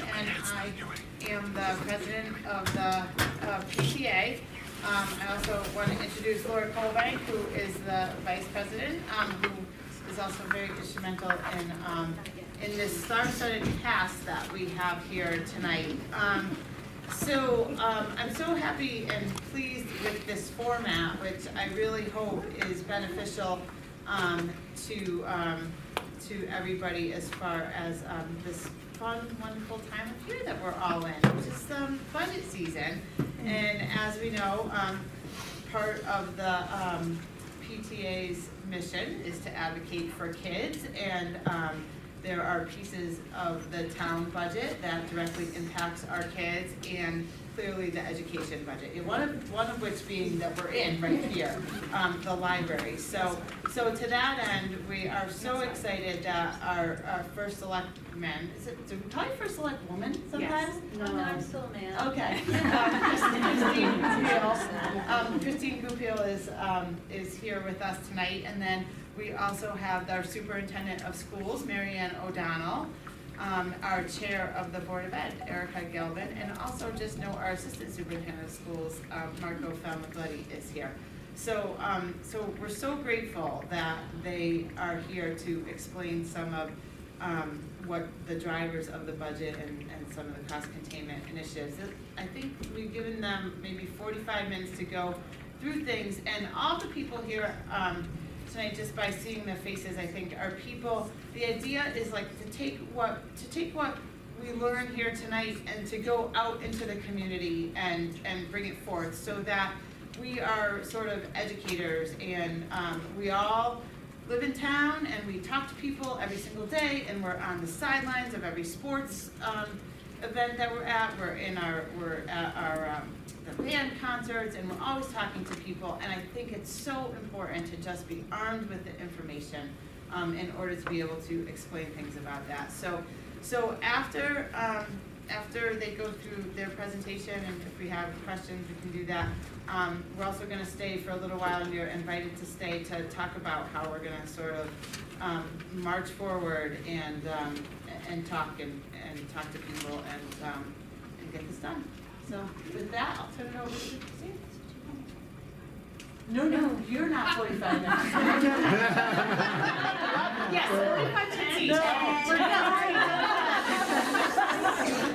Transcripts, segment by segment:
and I am the president of the PTA. I also want to introduce Laura Colbank, who is the vice president, who is also very instrumental in this star-studded cast that we have here tonight. I'm so happy and pleased with this format, which I really hope is beneficial to everybody as far as this fun, wonderful time of year that we're all in, which is budget season. And as we know, part of the PTA's mission is to advocate for kids, and there are pieces of the town budget that directly impacts our kids, and clearly the education budget. And one of which being that we're in right here, the library. So to that end, we are so excited that our first selectman, do we call you first select woman sometimes? Yes. No, I'm still a man. Okay. Christine Goupil is here with us tonight, and then we also have our superintendent of schools, Maryann O'Donnell, our chair of the Board of Ed, Erica Gelven, and also just know our assistant superintendent of schools, Marco Falmaglietti, is here. So we're so grateful that they are here to explain some of what the drivers of the budget and some of the cost containment initiatives. I think we've given them maybe 45 minutes to go through things, and all the people here tonight, just by seeing the faces, I think are people. The idea is like to take what we learn here tonight and to go out into the community and bring it forth, so that we are sort of educators, and we all live in town and we talk to people every single day, and we're on the sidelines of every sports event that we're at. We're at our the band concerts, and we're always talking to people, and I think it's so important to just be armed with the information in order to be able to explain things about that. So after they go through their presentation, and if we have questions, we can do that. We're also going to stay for a little while, and you're invited to stay to talk about how we're going to sort of march forward and talk to people and get this done. So with that, I'll turn it over to Christine. No, you're not 45 minutes. Yes, 45 minutes each.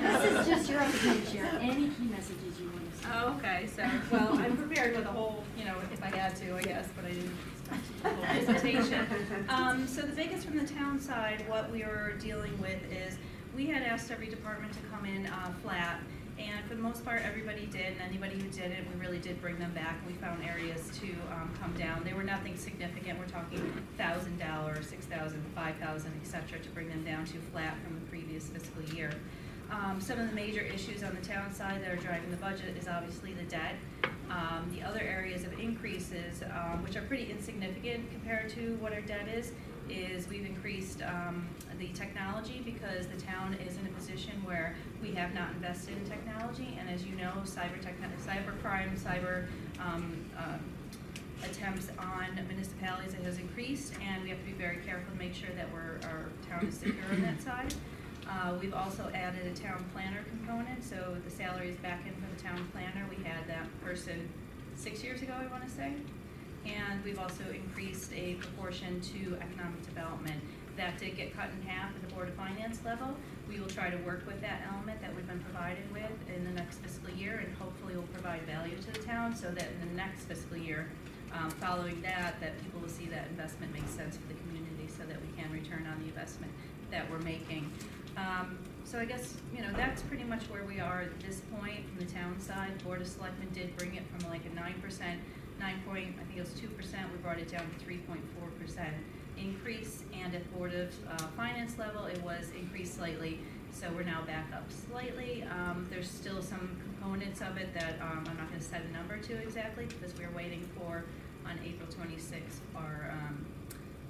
This is just your opportunity to share any key messages you want to say. Oh, okay, so, well, I'm prepared with a whole, if I had to, I guess, but I didn't expect the whole presentation. So the biggest from the town side, what we were dealing with is, we had asked every department to come in flat, and for the most part, everybody did, and anybody who didn't, we really did bring them back, and we found areas to come down. They were nothing significant. We're talking $1,000, $6,000, $5,000, etc., to bring them down to flat from the previous fiscal year. Some of the major issues on the town side that are driving the budget is obviously the debt. The other areas of increases, which are pretty insignificant compared to what our debt is we've increased the technology, because the town is in a position where we have not invested in technology, and as you know, cyber crime, cyber attempts on municipalities has increased, and we have to be very careful to make sure that our town is secure on that side. We've also added a town planner component, so the salaries back in for the town planner, we had that person 6 years ago, I want to say. And we've also increased a proportion to economic development. That did get cut in half at the Board of Finance level. We will try to work with that element that we've been provided with in the next fiscal year, and hopefully will provide value to the town, so that in the next fiscal year, following that people will see that investment makes sense for the community, so that we can return on the investment that we're making. So I guess, that's pretty much where we are at this point from the town side. Board of Selectmen did bring it from like a 9%, I think it was 2%, we brought it down to 3.4% increase, and at Board of Finance level, it was increased slightly, so we're now back up slightly. There's still some components of it that I'm not going to set a number to exactly, because we're waiting for, on April 26th,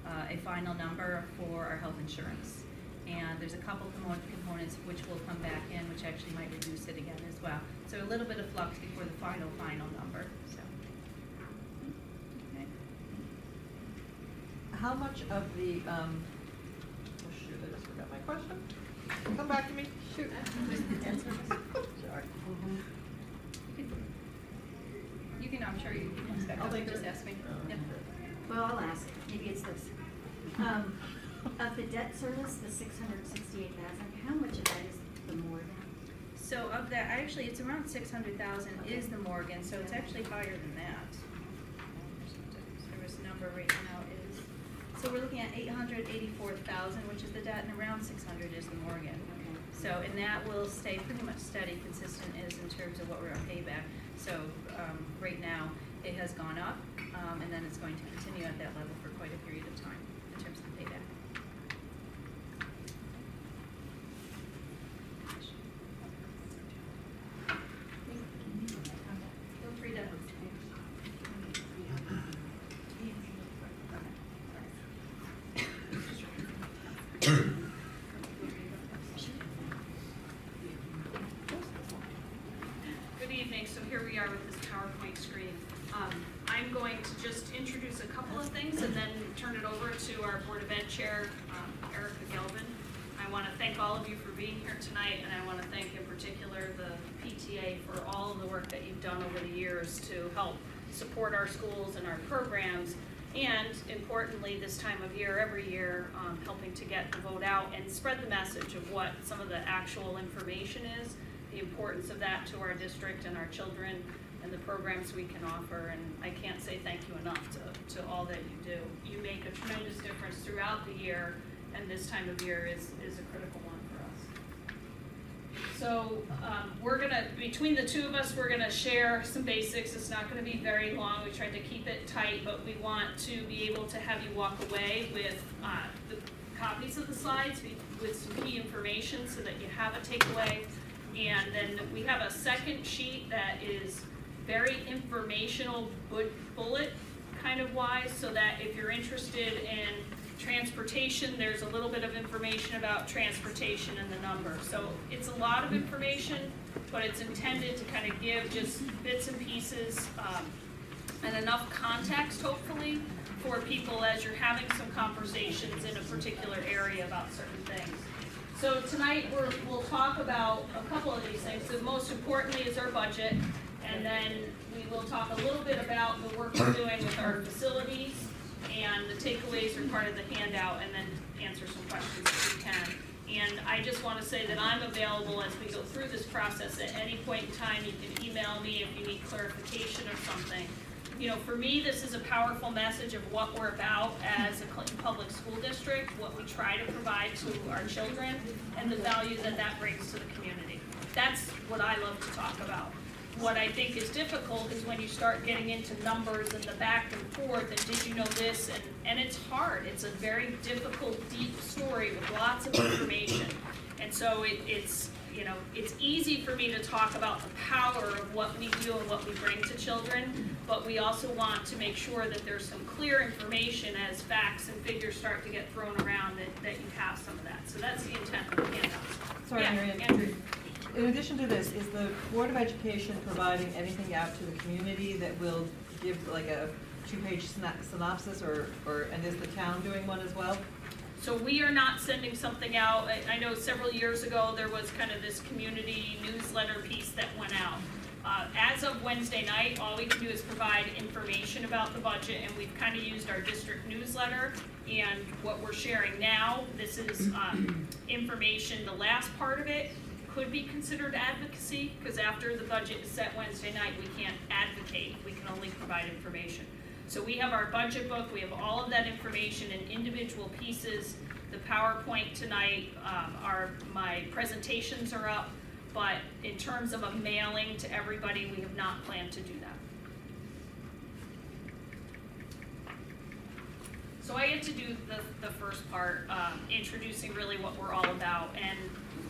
a final number for our health insurance. And there's a couple components which will come back in, which actually might reduce it again as well. So a little bit of flux before the final number. So. Okay. How much of the, oh shoot, I just forgot my question. Come back to me. Shoot. You can, I'm sure you can expect I'll them, take just it. ask me. Yep. Well, I'll ask, maybe it's this. Of the debt service, the 668,000, how much of that is the Morgan? So of that, actually, it's around 600,000 is the Morgan, so it's actually higher than that. Service number right now is, so we're looking at 884,000, which is the debt, and around 600 is the Morgan. Okay. So, and that will stay pretty much steady, consistent is in terms of what we're on payback. So, right now, it has gone up, and then it's going to continue at that level for quite a period of time in terms of the payback. Feel free to. Good evening, so here we are with this PowerPoint screen. I'm going to just introduce a couple of things and then turn it over to our Board of Ed Chair, Erica Gelven. I want to thank all of you for being here tonight, and I want to thank in particular the PTA for all of the work that you've done over the years to help support our schools and our programs, and importantly, this time of year, every year, helping to get the vote out and spread the message of what some of the actual information is, the importance of that to our district and our children, and the programs we can offer. And I can't say thank you enough to all that you do. You make a tremendous difference throughout the year, and this time of year is a critical one for us. So we're gonna, between the two of us, we're gonna share some basics. It's not gonna be very long. We tried to keep it tight, but we want to be able to have you walk away with the copies of the slides with some key information so that you have a takeaway. And then we have a second sheet that is very informational, bullet kind of wise, so that if you're interested in transportation, there's a little bit of information about transportation and the number. So it's a lot of information, but it's intended to kind of give just bits and pieces and enough context, hopefully, for people as you're having some conversations in a particular area about certain things. So tonight we'll talk about a couple of these things. So most importantly is our budget, and then we will talk a little bit about the work we're doing with our facilities, and the takeaways are part of the handout, and then answer some questions if we can. And I just want to say that I'm available as we go through this process. At any point in time, you can email me if you need clarification or something. You know, for me, this is a powerful message of what we're about as a Clinton Public School District, what we try to provide to our children, and the value that that brings to the community. That's what I love to talk about. What I think is difficult is when you start getting into numbers and the back and forth, and did you know this, and it's hard. It's a very difficult, deep story with lots of information. And so it's you know, it's easy for me to talk about the power of what we do and what we bring to children, but we also want to make sure that there's some clear information as facts and figures start to get thrown around that you have some of that. So that's the intent of the handout. Sorry, Yeah, Maryann. Andrew. In addition to this, is the Board of Education providing anything out to the community that will give like a two-page synopsis, and is the town doing one as well? So we are not sending something out. I know several years ago, there was kind of this community newsletter piece that went out. As of Wednesday night, all we can do is provide information about the budget, and we've kind of used our district newsletter. And what we're sharing now, this is information. The last part of it could be considered advocacy, because after the budget is set Wednesday night, we can't advocate. We can only provide information. So we have our budget book, we have all of that information in individual pieces. The PowerPoint tonight, my presentations are up, but in terms of a mailing to everybody, we have not planned to do that. So I get to do the first part, introducing really what we're all about. And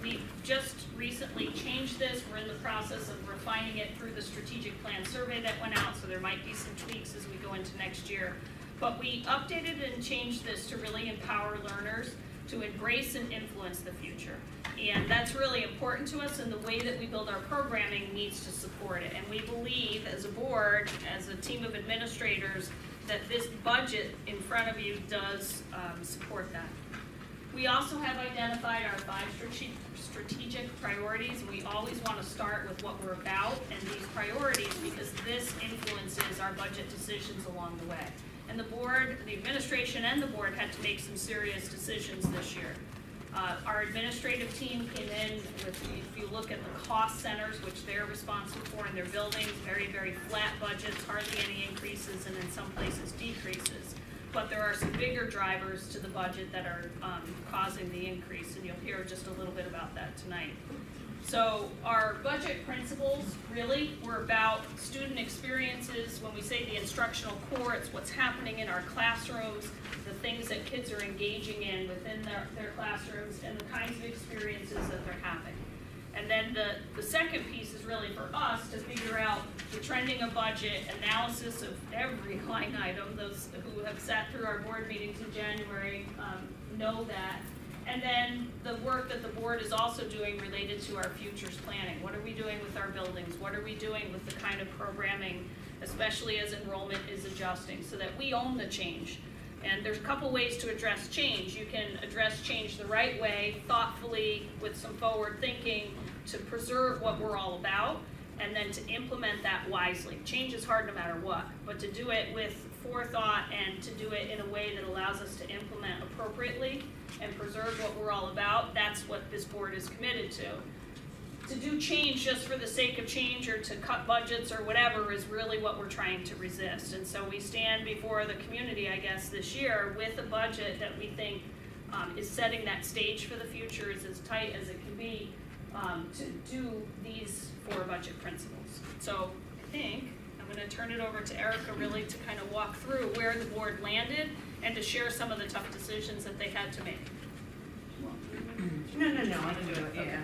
we just recently changed this. We're in the process of refining it through the strategic plan survey that went out, so there might be some tweaks as we go into next year. But we updated and changed this to really empower learners to embrace and influence the future. And that's really important to us, and the way that we build our programming needs to support it. And we believe as a board, as a team of administrators, that this budget in front of you does support that. We also have identified our 5 strategic priorities, and we always want to start with what we're about and these priorities, because this influences our budget decisions along the way. And the board, the administration and the board had to make some serious decisions this year. Our administrative team came in with, if you look at the cost centers, which they're responsible for in their buildings, very, very flat budgets, hardly any increases, and in some places decreases. But there are some bigger drivers to the budget that are causing the increase, and you'll hear just a little bit about that tonight. So our budget principles really were about student experiences. When we say the instructional core, it's what's happening in our classrooms, the things that kids are engaging in within their classrooms, and the kinds of experiences that they're having. And then the second piece is really for us to figure out the trending of budget, analysis of every line item. Those who have sat through our board meetings in January know that. And then the work that the board is also doing related to our futures planning. What are we doing with our buildings? What are we doing with the kind of programming, especially as enrollment is adjusting, so that we own the change? And there's a couple ways to address change. You can address change the right way, thoughtfully, with some forward thinking, to preserve what we're all about, and then to implement that wisely. Change is hard no matter what, but to do it with forethought and to do it in a way that allows us to implement appropriately and preserve what we're all about, that's what this board is committed to. To do change just for the sake of change or to cut budgets or whatever is really what we're trying to resist. And so we stand before the community, I guess, this year with a budget that we think is setting that stage for the future, is as tight as it can be, to do these 4 budget principles. So I think I'm going to turn it over to Erica really to kind of walk through where the board landed and to share some of the tough decisions that they had to make. No, I can do it, yeah.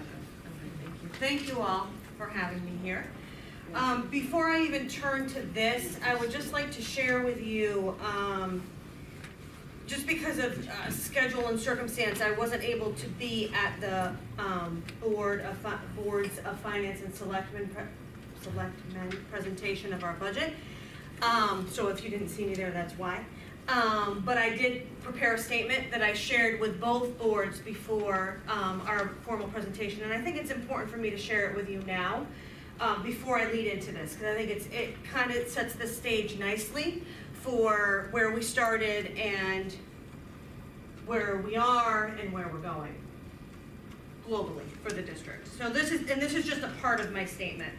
Thank you all for having me here. Before I even turn to this, I would just like to share with you, just because of schedule and circumstance, I wasn't able to be at the Boards of Finance and Selectmen presentation of our budget. So if you didn't see me there, that's why. But I did prepare a statement that I shared with both boards before our formal presentation, and I think it's important for me to share it with you now before I lead into this, because I think it kind of sets the stage nicely for where we started and where we are and where we're going globally for the district. So this is just a part of my statement.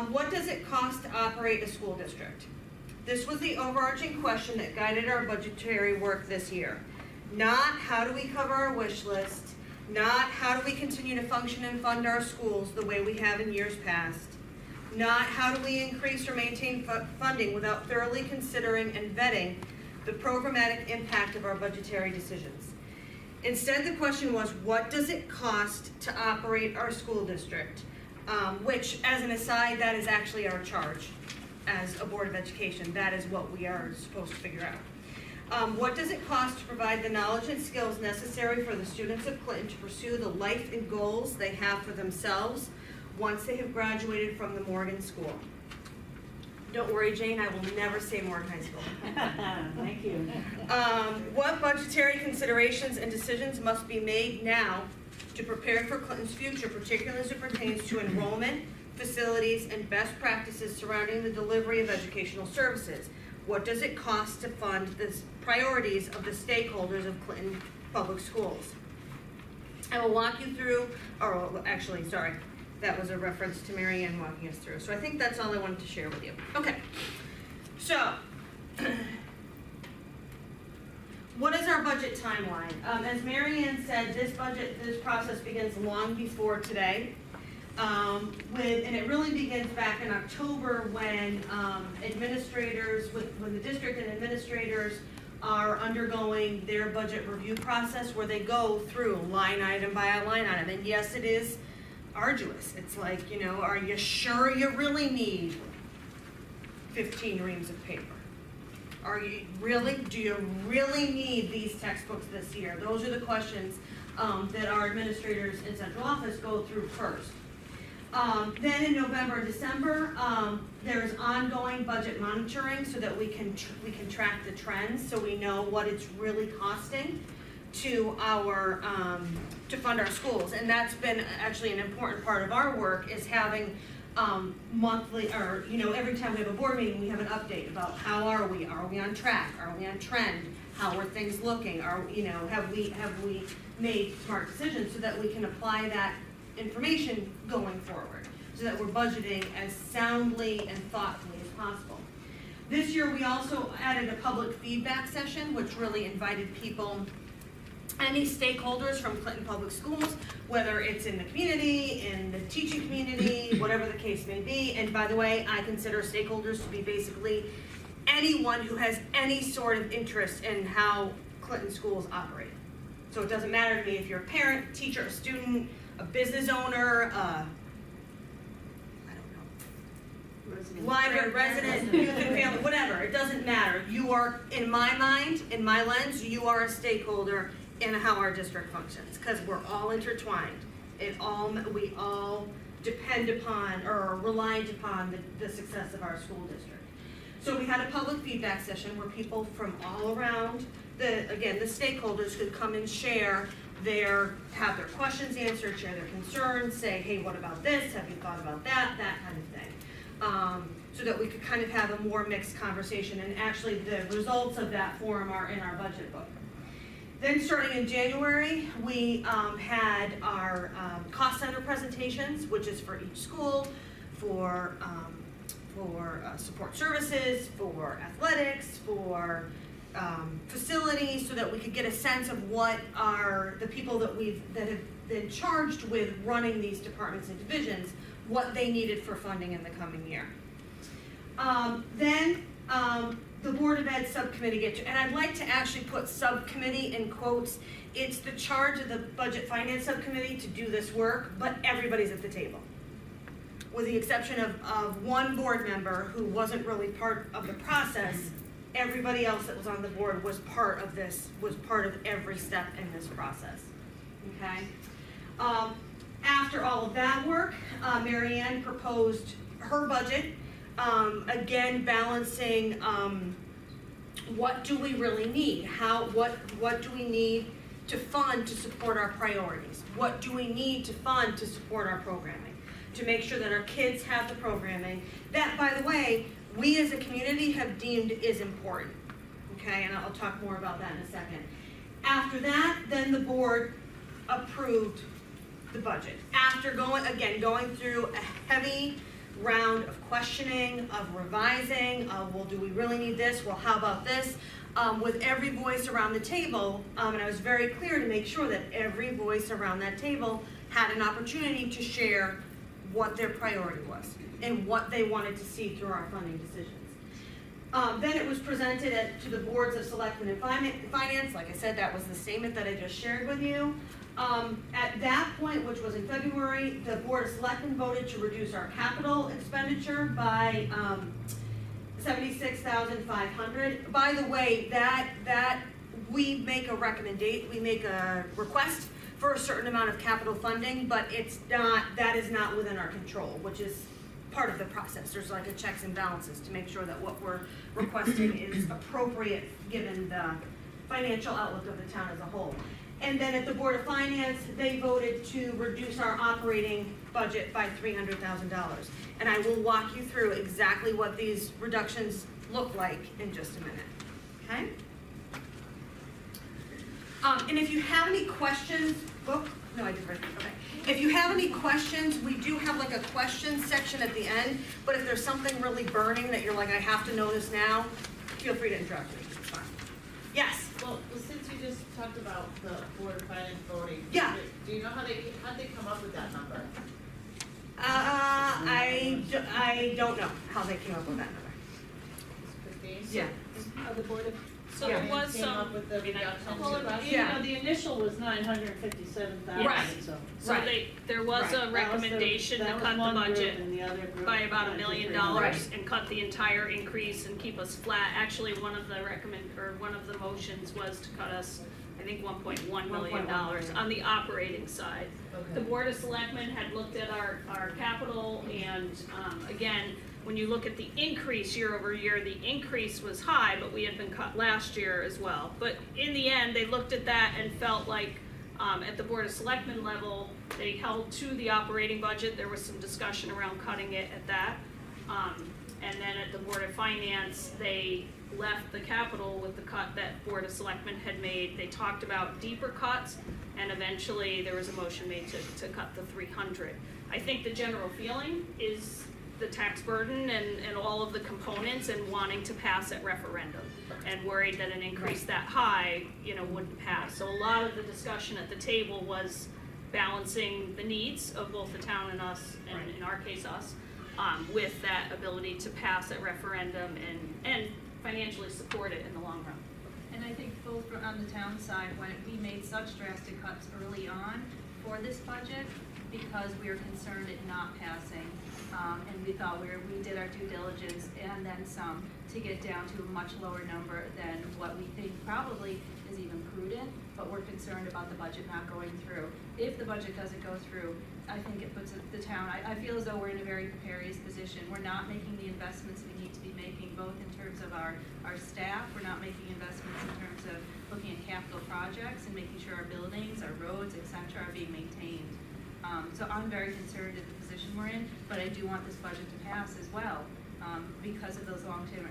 What does it cost to operate a school district? This was the overarching question that guided our budgetary work this year. Not how do we cover our wish list, not how do we continue to function and fund our schools the way we have in years past, not how do we increase or maintain funding without thoroughly considering and vetting the programmatic impact of our budgetary decisions. Instead, the question was, what does it cost to operate our school district? Which, as an aside, that is actually our charge as a Board of Education. That is what we are supposed to figure out. What does it cost to provide the knowledge and skills necessary for the students of Clinton to pursue the life and goals they have for themselves once they have graduated from the Morgan School? Don't worry, Jane, I will never say Morgan High School. Thank you. What budgetary considerations and decisions must be made now to prepare for Clinton's future, particularly as it pertains to enrollment, facilities, and best practices surrounding the delivery of educational services? What does it cost to fund the priorities of the stakeholders of Clinton Public Schools? I will walk you through, that was a reference to Maryann walking us through. So I think that's all I wanted to share with you. Okay, so what is our budget timeline? As Maryann said, this process begins long before today. And it really begins back in October when when the district and administrators are undergoing their budget review process where they go through line item by line item. And yes, it is arduous. It's like, are you sure you really need 15 reams of paper? Do you really need these textbooks this year? Those are the questions that our administrators in central office go through first. Then in November and December, there's ongoing budget monitoring so that we can track the trends, so we know what it's really costing to our, to fund our schools. And that's been actually an important part of our work, is having monthly, or, every time we have a board meeting, we have an update about how are we on track, are we on trend, how are things looking, have we made smart decisions, so that we can apply that information going forward, so that we're budgeting as soundly and thoughtfully as possible. This year, we also added a public feedback session, which really invited people, any stakeholders from Clinton Public Schools, whether it's in the community, in the teaching community, whatever the case may be. And by the way, I consider stakeholders to be basically anyone who has any sort of interest in how Clinton schools operate. So it doesn't matter to me if you're a parent, teacher, a student, a business owner, library resident, youth and family, whatever, it doesn't matter. You are, in my mind, in my lens, you are a stakeholder in how our district functions, because we're all intertwined. We all depend upon, or are reliant upon the success of our school district. So we had a public feedback session where people from all around, the stakeholders could come and share have their questions answered, share their concerns, say, hey, what about this? Have you thought about that? That kind of thing. So that we could kind of have a more mixed conversation, and actually the results of that forum are in our budget book. Then starting in January, we had our cost center presentations, which is for each school, for support services, for athletics, for facilities, so that we could get a sense of what are the people that have been charged with running these departments and divisions, what they needed for funding in the coming year. Then the Board of Ed subcommittee and I'd like to actually put subcommittee in quotes. It's the charge of the Budget Finance Subcommittee to do this work, but everybody's at the table. With the exception of one board member who wasn't really part of the process, everybody else that was on the board was part of every step in this process, okay? After all of that work, Maryann proposed her budget, again balancing what do we really need? What do we need to fund to support our priorities? What do we need to fund to support our programming? To make sure that our kids have the programming that, by the way, we as a community have deemed is important, okay? And I'll talk more about that in a second. After that, then the board approved the budget. After going through a heavy round of questioning, of revising, well, do we really need this? Well, how about this? With every voice around the table, and I was very clear to make sure that every voice around that table had an opportunity to share what their priority was and what they wanted to see through our funding decisions. Then it was presented to the boards of Selectmen and Finance. Like I said, that was the statement that I just shared with you. At that point, which was in February, the Board of Selectmen voted to reduce our capital expenditure by $76,500. By the way, that we make a request for a certain amount of capital funding, but that is not within our control, which is part of the process. There's like a checks and balances to make sure that what we're requesting is appropriate given the financial outlook of the town as a whole. And then at the Board of Finance, they voted to reduce our operating budget by $300,000. And I will walk you through exactly what these reductions look like in just a minute, okay? And if you have any questions, If you have any questions, we do have like a question section at the end, but if there's something really burning that you're like, I have to know this now, feel free to interrupt me, it's fine. Yes? Well, since you just talked about the Board of Finance voting. Yeah. Do you know how'd they come up with that number? I don't know how they came up with that number. Christine? Yeah. The Board of, So Yeah. there was Came some, up with the reduction well, to us? Yeah. the initial was 957,000, Right. so. so there was Right. a recommendation to cut the budget by about $1 million Right. and cut the entire increase and keep us flat. Actually, one of the motions was to cut us, I think, $1.1 million on the operating side. The Okay. Board of Selectmen had looked at our capital and, again, when you look at the increase year over year, the increase was high, but we had been cut last year as well. But in the end, they looked at that and felt like, at the Board of Selectmen level, they held to the operating budget. There was some discussion around cutting it at that. And then at the Board of Finance, they left the capital with the cut that Board of Selectmen had made. They talked about deeper cuts, and eventually there was a motion made to cut the 300. I think the general feeling is the tax burden and all of the components and wanting to pass at referendum, and worried that an increase that high, wouldn't pass. So a lot of the discussion at the table was balancing the needs of both the town and us, and in our case us, with that ability to pass at referendum and financially support it in the long run. And I think both on the town side, when we made such drastic cuts early on for this budget, because we were concerned at not passing, and we thought we did our due diligence and then some to get down to a much lower number than what we think probably is even prudent, but we're concerned about the budget not going through. If the budget doesn't go through, I think it puts the town, I feel as though we're in a very precarious position. We're not making the investments we need to be making, both in terms of our staff, we're not making investments in terms of looking at capital projects and making sure our buildings, our roads, et cetera, are being maintained. So I'm very concerned at the position we're in, but I do want this budget to pass as well, because of those long-term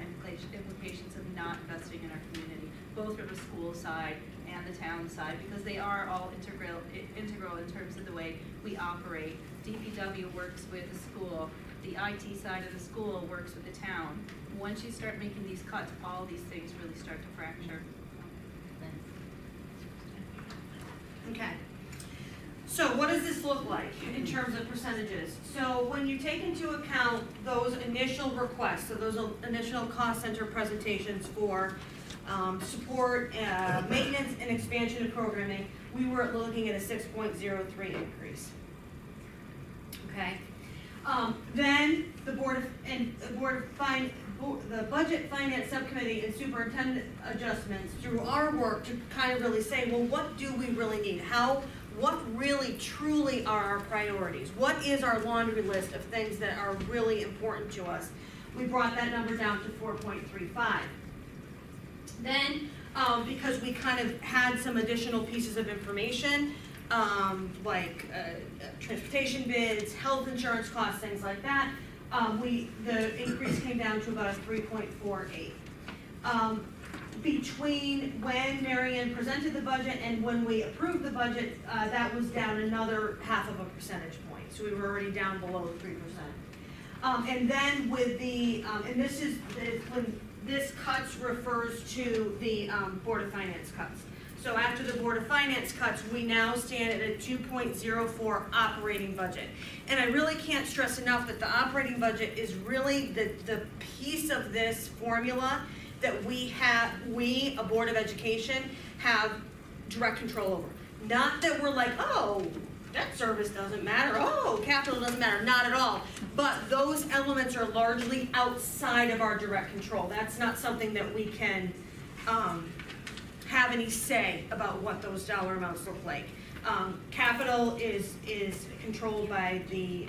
implications of not investing in our community, both from the school side and the town side, because they are all integral in terms of the way we operate. DPW works with the school, the IT side of the school works with the town. Once you start making these cuts, all these things really start to fracture. Okay. So what does this look like in terms of percentages? So when you take into account those initial requests, so those initial cost center presentations for support, maintenance and expansion of programming, we were looking at a 6.03 increase. Okay. Then the the Budget Finance Subcommittee and Superintendent adjustments through our work to kind of really say, well, what do we really need? What really truly are our priorities? What is our laundry list of things that are really important to us? We brought that number down to 4.35. Then, because we kind of had some additional pieces of information, like transportation bids, health insurance costs, things like that, the increase came down to about a 3.48. Between when Maryann presented the budget and when we approved the budget, that was down another 0.5 percentage point. So we were already down below 3%. And then with the, and this is, when this cuts refers to the Board of Finance cuts. So after the Board of Finance cuts, we now stand at a 2.04 operating budget. And I really can't stress enough that the operating budget is really the piece of this formula that we, a Board of Education, have direct control over. Not that we're like, oh, debt service doesn't matter, oh, capital doesn't matter, not at all. But those elements are largely outside of our direct control. That's not something that we can have any say about what those dollar amounts look like. Capital is controlled by the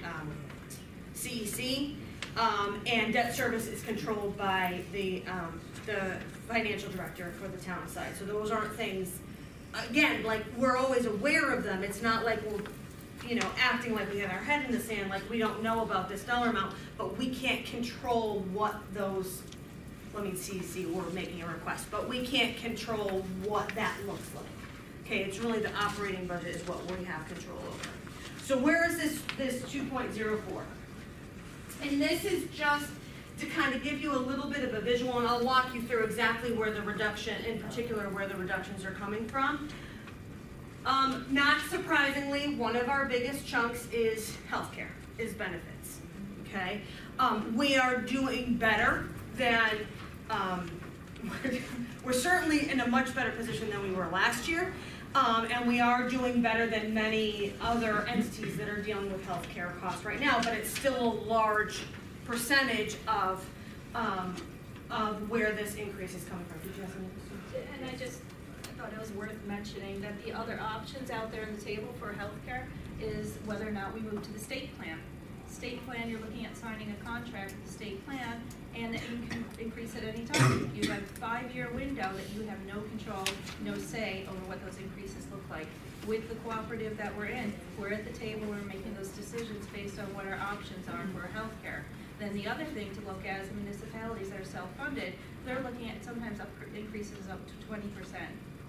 CEC, and debt service is controlled by the financial director for the town side. So those aren't things, again, like, we're always aware of them. It's not like we're, acting like we have our head in the sand, like we don't know about this dollar amount, but we can't control what those, CEC, we're making a request, but we can't control what that looks like. Okay, it's really the operating budget is what we have control over. So where is this 2.04? And this is just to kind of give you a little bit of a visual, and I'll walk you through exactly where the reduction, in particular where the reductions are coming from. Not surprisingly, one of our biggest chunks is healthcare, is benefits, okay? We are doing better than, we're certainly in a much better position than we were last year, and we are doing better than many other entities that are dealing with healthcare costs right now, but it's still a large percentage of where this increase is coming from. Did you have something? And I thought it was worth mentioning that the other options out there on the table for healthcare is whether or not we move to the state plan. State plan, you're looking at signing a contract with the state plan, and that you can increase at any time. You have a 5-year window that you have no control, no say over what those increases look like. With the cooperative that we're in, we're at the table, we're making those decisions based on what our options are for healthcare. Then the other thing to look at is municipalities that are self-funded, they're looking at sometimes increases up to 20%.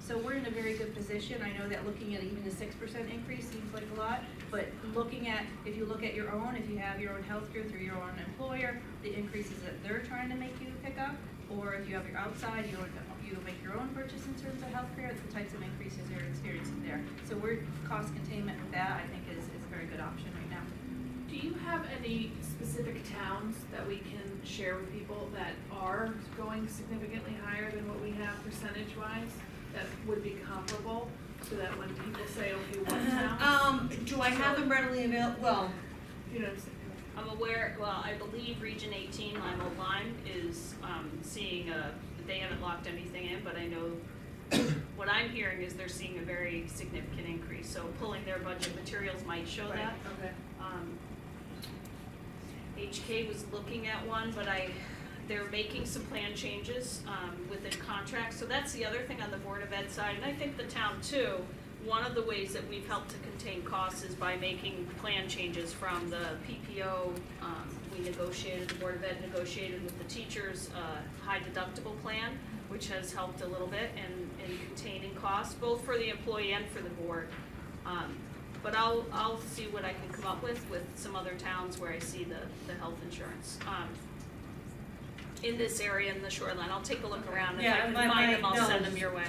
So we're in a very good position. I know that looking at even a 6% increase seems like a lot, but looking at, if you look at your own, if you have your own healthcare through your own employer, the increases that they're trying to make you pick up, or if you have your outside, you make your own purchase in terms of healthcare, the types of increases you're experiencing there. So we're cost containment with that, I think is a very good option right now. Do you have any specific towns that we can share with people that are going significantly higher than what we have percentage-wise, that would be comparable, so that when people say, okay, what town? Do I have them readily available? Well, You know what I'm saying? I'm aware, well, I believe Region 18, Lime is seeing they haven't locked anything in, but I know what I'm hearing is they're seeing a very significant increase. So pulling their budget materials might show Right, that. okay. HK was looking at one, but they're making some plan changes within contracts. So that's the other thing on the Board of Ed side, and I think the town too. One of the ways that we've helped to contain costs is by making plan changes from the PPO. We negotiated, the Board of Ed negotiated with the teachers high deductible plan, which has helped a little bit in containing costs, both for the employee and for the board. But I'll see what I can come up with some other towns where I see the health insurance. In this area in the shoreline, I'll take a look around, if I can find them, I'll send them your way.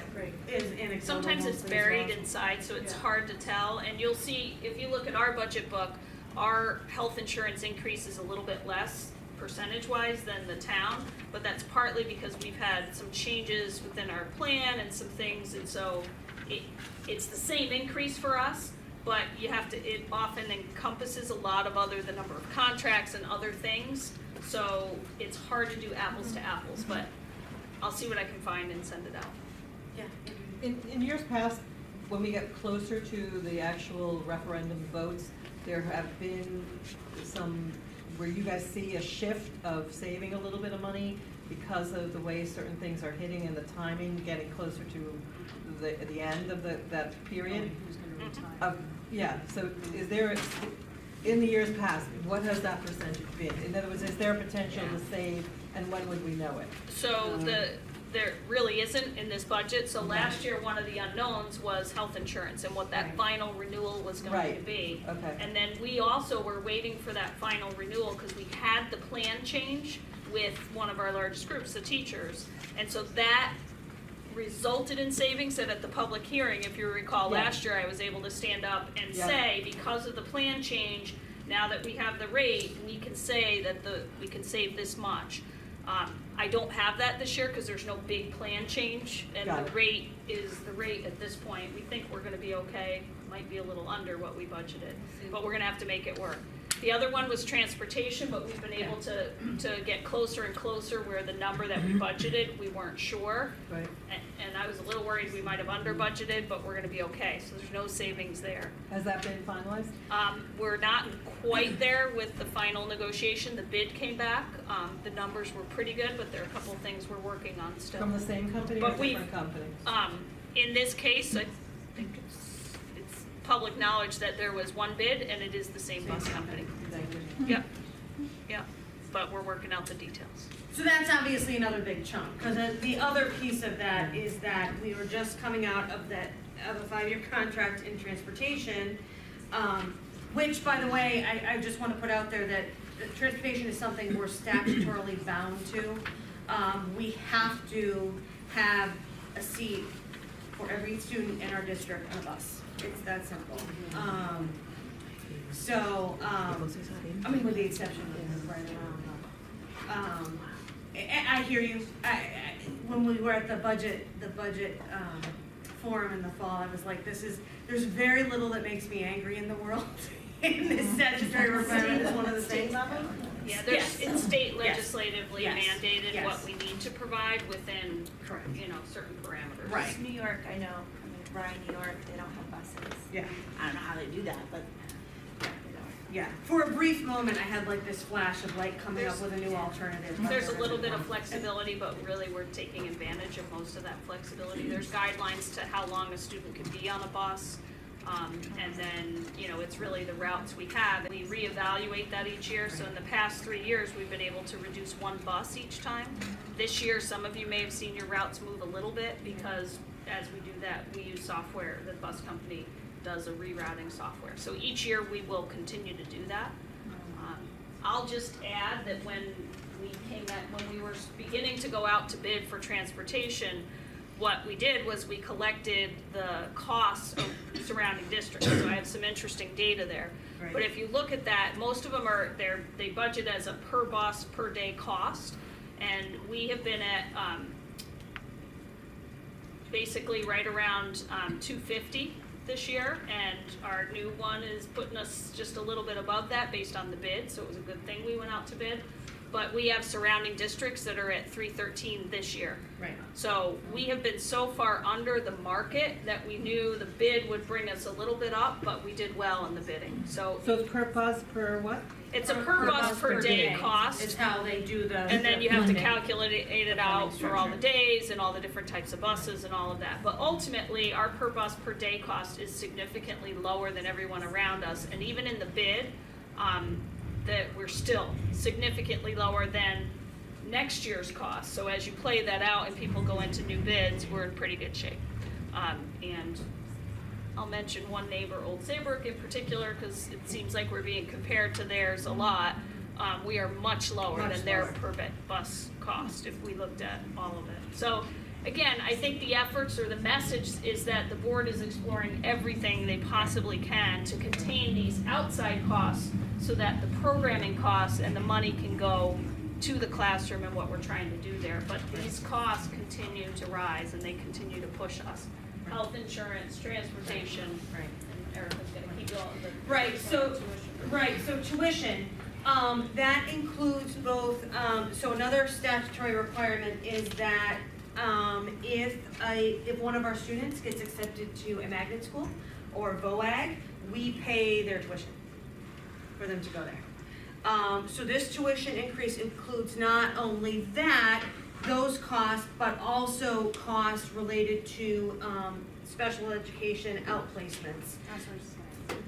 is anecdotal. Sometimes it's mostly as buried well. inside, so it's Yeah. hard to tell, and you'll see, if you look at our budget book, our health insurance increase is a little bit less percentage-wise than the town, but that's partly because we've had some changes within our plan and some things, and so it's the same increase for us, but it often encompasses a lot of the number of contracts and other things, so it's hard to do apples to apples, but I'll see what I can find and send it out. Yeah. In years past, when we get closer to the actual referendum votes, there have been some, where you guys see a shift of saving a little bit of money because of the way certain things are hitting and the timing, getting closer to the end of that period. Who's gonna retire? Yeah, so is there, in the years past, what has that percentage been? In other words, is there a potential to save, and when would we know it? So there really isn't in this budget, so last year, one of the unknowns was health insurance and what that Right. final renewal was going to Right. be. Okay. And then we also were waiting for that final renewal, because we had the plan change with one of our largest groups, the teachers. And so that resulted in savings, and at the public hearing, if you recall, Yeah. last year, I was able to stand up and Yeah. say, because of the plan change, now that we have the rate, we can say that we can save this much. I don't have that this year because there's no big plan change, and Got the it. rate is the rate at this point. We think we're gonna be okay, might be a little under what we budgeted, but we're gonna have to make it work. The other one was transportation, but we've been able to get closer and closer where the number that we budgeted, we weren't sure. Right. And I was a little worried we might have under budgeted, but we're gonna be okay, so there's no savings there. Has that been finalized? We're not quite there with the final negotiation, the bid came back, the numbers were pretty good, but there are a couple of things we're working on still. From the same company or But we've- different company? In this case, I think it's public knowledge that there was one bid, and it is the same bus company. Thank you. Yep, but we're working out the details. So that's obviously another big chunk, because the other piece of that is that we were just coming out of a 5-year contract in transportation, which, by the way, I just want to put out there that transportation is something we're statutorily bound to. We have to have a seat for every student in our district on a bus. It's that simple. I mean, with the exception of right around. I hear you. When we were at the budget forum in the fall, I was like, there's very little that makes me angry in the world. And this statutory requirement is one of the things. Yeah, Yes. it's state Yes. legislatively Yes. mandated Yes. what we need to provide within, Correct. certain parameters. Right. New York, I know, Ryan, New York, they don't have buses. Yeah. I don't know how they do that, but, Yeah, for a brief moment, I had like this flash of light coming up with a new alternative. There's a little bit of flexibility, but really we're taking advantage of most of that flexibility. There's guidelines to how long a student could be on a bus. And then, you know, it's really the routes we have. We reevaluate that each year. So in the past 3 years, we've been able to reduce one bus each time. This year, some of you may have seen your routes move a little bit because as we do that, we use software. The bus company does a rerouting software. So each year we will continue to do that. I'll just add that when we were beginning to go out to bid for transportation, what we did was we collected the costs of surrounding districts. So I have some interesting data there. Right. But if you look at that, most of them they budget as a per bus per day cost, and we have been at basically right around $250 this year, and our new one is putting us just a little bit above that based on the bid. So it was a good thing we went out to bid. But we have surrounding districts that are at $313 this year. Right. So we have been so far under the market that we knew the bid would bring us a little bit up, but we did well in the bidding. So So it's per bus, per what? it's a per bus per day cost. It's how they do the. And then you have to funding. calculate it out for all the days and all the different types of buses and all of that. But ultimately, our per bus per day cost is significantly lower than everyone around us. And even in the bid, that we're still significantly lower than next year's cost. So as you play that out and people go into new bids, we're in pretty good shape. And I'll mention one neighbor, Old Saybrook in particular, because it seems like we're being compared to theirs a lot. We are much lower than their per bus cost if we looked at all of it. So again, I think the efforts or the message is that the board is exploring everything they possibly can to contain these outside costs so that the programming costs and the money can go to the classroom and what we're trying to do there. But these costs continue to rise and they continue to push us. Health insurance, transportation, Right. and Erica's gonna keep going. Right, so tuition, that includes both, so another statutory requirement is that, if one of our students gets accepted to a magnet school or VOAG, we pay their tuition for them to go there. So this tuition increase includes not only those costs, but also costs related to, special education outplacements.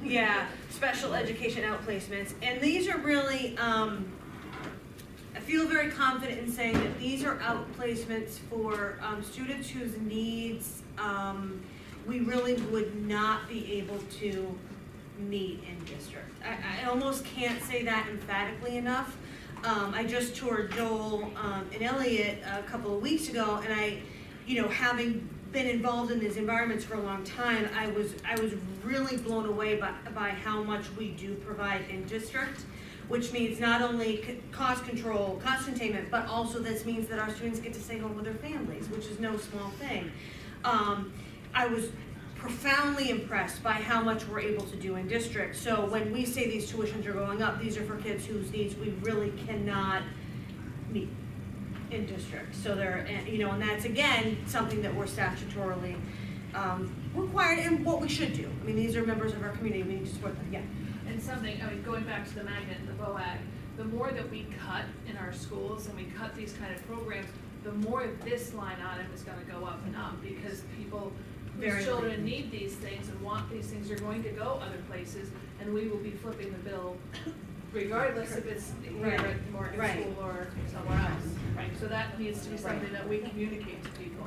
Yeah, special education outplacements, and these are really, I feel very confident in saying that these are outplacements for, students whose needs, we really would not be able to meet in district. I almost can't say that emphatically enough. I just toured Joel, and Elliot a couple of weeks ago, and I, having been involved in these environments for a long time, I was really blown away by how much we do provide in district, which means not only cost control, cost containment, but also this means that our students get to stay home with their families, which is no small thing. I was profoundly impressed by how much we're able to do in district. So when we say these tuitions are going up, these are for kids whose needs we really cannot meet in district. So they're, and that's again, something that we're statutorily required and what we should do. I mean, these are members of our community, we need to support them, yeah. And something, going back to the magnet and the BOAG, the more that we cut in our schools and we cut these kind of programs, the more this line item is gonna go up and up, because people Very whose children likely. need these things and want these things are going to go other places, and we will be flipping the bill regardless if it's here Right. at Morgan Right. School or somewhere else. Right, so that needs to be something that we communicate to people.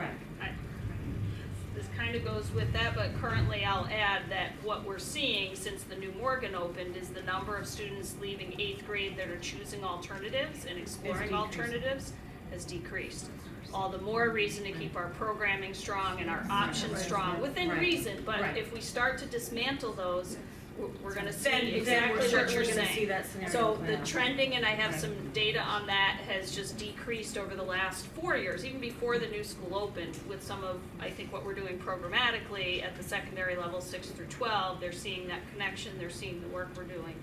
This kind of goes with that, but currently I'll add that what we're seeing since the new Morgan opened is the number of students leaving 8th grade that are choosing alternatives and exploring alternatives has decreased. All the more reason to keep our programming strong and our options strong, within Right. reason, but Right. if we start to dismantle those, we're gonna Then see we're exactly what certainly you're gonna see saying. that scenario So play the out. trending, and I have Right. some data on that, has just decreased over the last 4 years, even before the new school opened, with some of, I think, what we're doing programmatically at the secondary level, 6 through 12, they're seeing that connection, they're seeing the work we're doing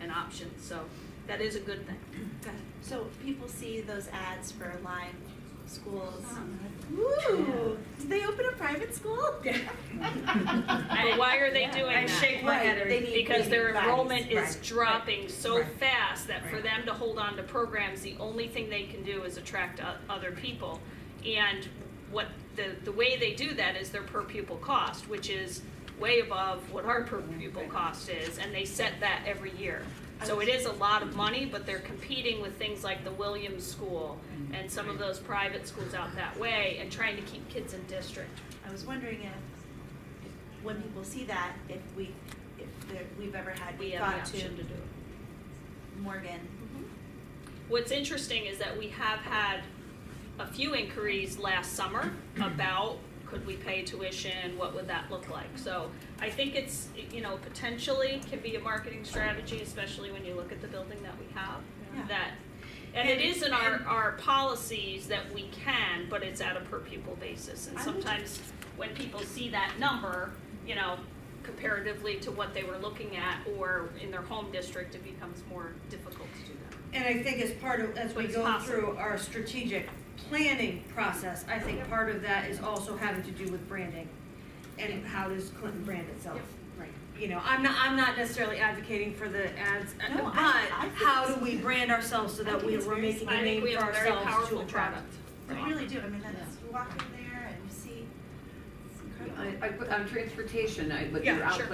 and options, so that is a good thing. Go ahead. So people see those ads for Lyme schools. Ooh, did they open a private school? But why are they doing I that? shake my head every. They need Because their bodies. enrollment is Right. dropping so Right. fast that for Right. them to hold on to programs, the only thing they can do is attract other people. And what the way they do that is their per pupil cost, which is way above what our per pupil cost is, and they set that every year. So it is a lot of money, but they're competing with things like the Williams School and some of those private schools out that way and trying to keep kids in district. I was wondering if when people see that, if we've ever had We have the thought option to to do it. Morgan. What's interesting is that we have had a few inquiries last summer about could we pay tuition, what would that look like? So I think it's, potentially can be a marketing strategy, especially when you look at the building that we have. Yeah. That, and it is in our policies that we can, but it's at a per pupil basis. And I would- sometimes when people see that number, comparatively to what they were looking at or in their home district, it becomes more difficult to do that. And I think as part of, as we But it's go possible. through our strategic planning process, I think part of that is also having to do with branding. And how does Clinton brand itself? Right. I'm not necessarily advocating for the ads, No, but I think how do it's- we brand ourselves so I that think it's we're very making I a think name we for have a very ourselves to powerful attract? product. I really do. I mean, that's, you walk in there and you see, it's incredible. I put on transportation, but Yeah, your sure.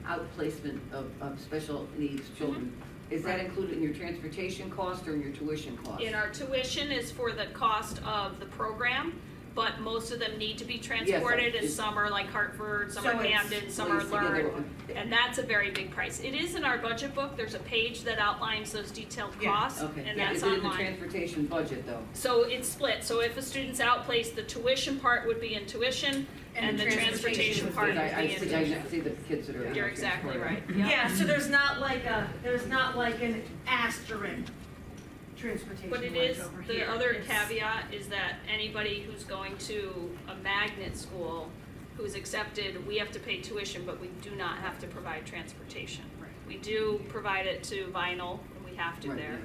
outplacement of special needs children, is that included in your transportation cost or in your tuition cost? In our tuition is for the cost of the program, but most of them need to be transported, and it's- some are like Hartford, some So are it's Camden, some are placed together Learn. And that's a very big price. It is in our budget book, there's a page that outlines those detailed Yeah, costs, Okay, and yeah, that's is it in the online. transportation budget though? So it's split, so if a student's outplaced, the tuition part would be in tuition, and the transportation part would Because be in I tuition. see the kids that are. You're exactly right, Yeah, so there's not like an asterisk transportation But it wise is, over here. the other It's- caveat is that anybody who's going to a magnet school who's accepted, we have to pay tuition, but we do not have to provide transportation. Right. We do provide it to Vinyl, and we have to Right, there.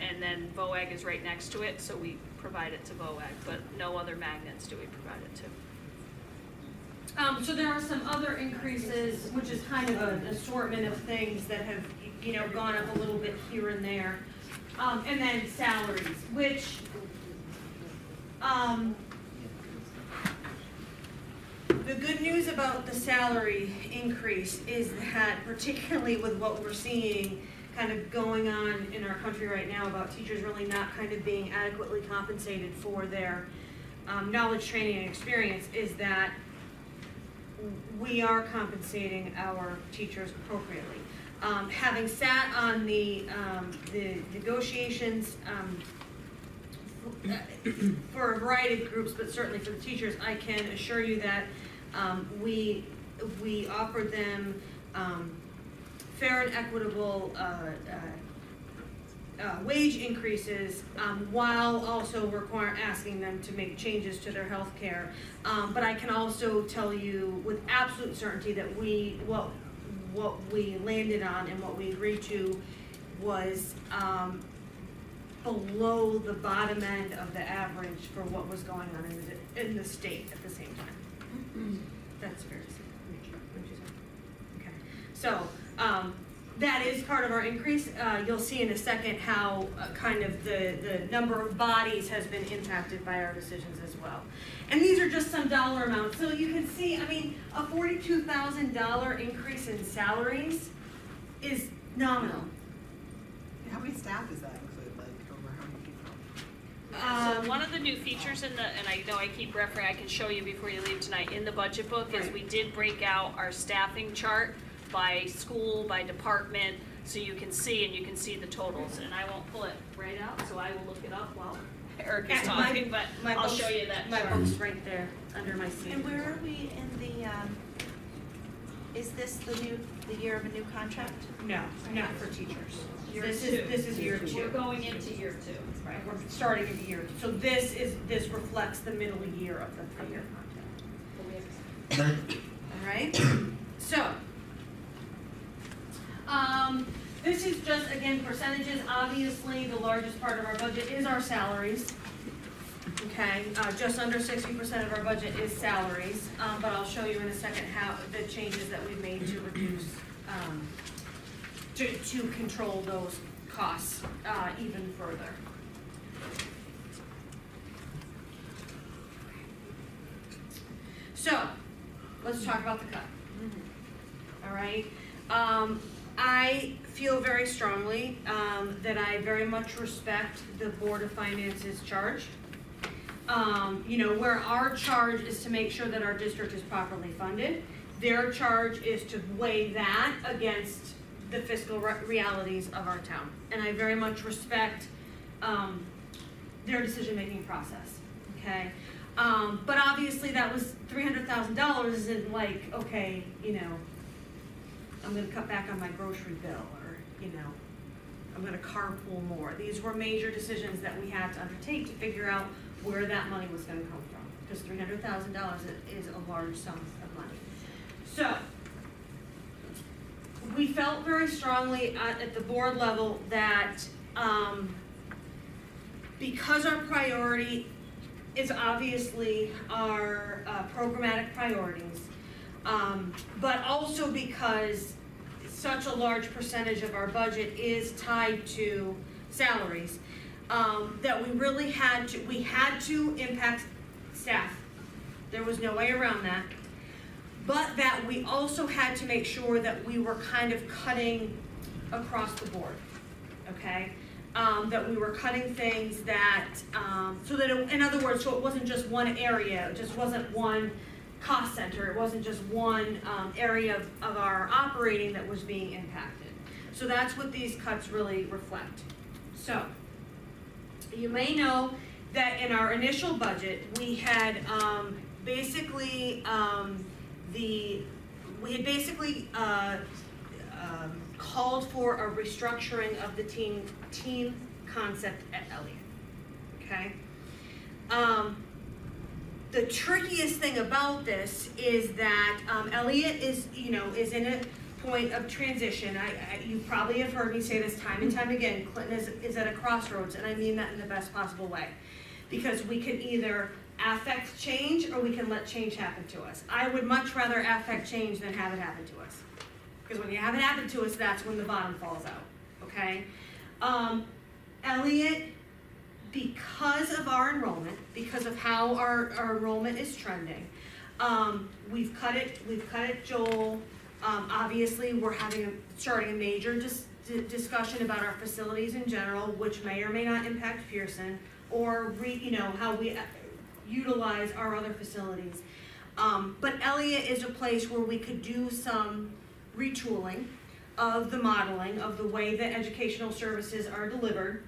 And then VOAG is right next to it, so we provide it to VOAG, but no other magnets do we provide it to. So there are some other increases, which is kind of an assortment of things that have, gone up a little bit here and there. And then salaries, which, the good news about the salary increase is that particularly with what we're seeing kind of going on in our country right now about teachers really not kind of being adequately compensated for their knowledge, training, and experience, is that we are compensating our teachers appropriately. Having sat on the negotiations for a variety of groups, but certainly for the teachers, I can assure you that we offered them fair and equitable wage increases while also asking them to make changes to their health care. But I can also tell you with absolute certainty that what we landed on and what we agreed to was below the bottom end of the average for what was going on in the state at the same time. That's fair to say. Okay, so, that is part of our increase. You'll see in a second how kind of the number of bodies has been impacted by our decisions as well. And these are just some dollar amounts. So you can see, a $42,000 increase in salaries is nominal. How many staff does that include, like, over how many people? So one of the new features and I know I keep referring, I can show you before you leave tonight, in the budget book is Right. we did break out our staffing chart by school, by department, so you can see the totals. And I won't pull it right out, so I will look it up while Eric is Yeah, my- talking, but my I'll book's- show you that My chart. book's right there under my seat. And where are we in the, is this the year of a new contract? No, not for teachers. Year This two. is year two. We're going into year 2. Right, we're starting in year two. So this reflects the middle year of the 3-year contract. All right, so, this is just, again, percentages. Obviously, the largest part of our budget is our salaries. Okay, just under 60% of our budget is salaries, but I'll show you in a second how the changes that we've made to reduce, to control those costs, even further. So, let's talk about the cut. All right, I feel very strongly, that I very much respect the Board of Finance's charge. You know, where our charge is to make sure that our district is properly funded, their charge is to weigh that against the fiscal realities of our town. And I very much respect, their decision-making process, okay? But obviously that was $300,000 isn't like, okay, you know, I'm gonna cut back on my grocery bill, or, you know, I'm gonna carpool more. These were major decisions that we had to undertake to figure out where that money was gonna come from, because $300,000 is a large sum of money. So, we felt very strongly at the board level that, because our priority is obviously our programmatic priorities, but also because such a large percentage of our budget is tied to salaries, that we really had to impact staff. There was no way around that. But that we also had to make sure that we were kind of cutting across the board, okay? That we were cutting things that, so that, in other words, so it wasn't just one area, it just wasn't one cost center, it wasn't just one area of our operating that was being impacted. So that's what these cuts really reflect. So, you may know that in our initial budget, we had basically called for a restructuring of the team concept at Elliott, okay? The trickiest thing about this is that Elliott is in a point of transition. You probably have heard me say this time and time again, Clinton is at a crossroads, and I mean that in the best possible way. Because we can either affect change or we can let change happen to us. I would much rather affect change than have it happen to us. Because when you have it happen to us, that's when the bottom falls out, okay? Elliott, because of our enrollment, because of how our enrollment is trending, we've cut it, Joel. Obviously, we're starting a major discussion about our facilities in general, which may or may not impact Pearson, or how we utilize our other facilities. But Elliott is a place where we could do some retooling of the modeling of the way that educational services are delivered,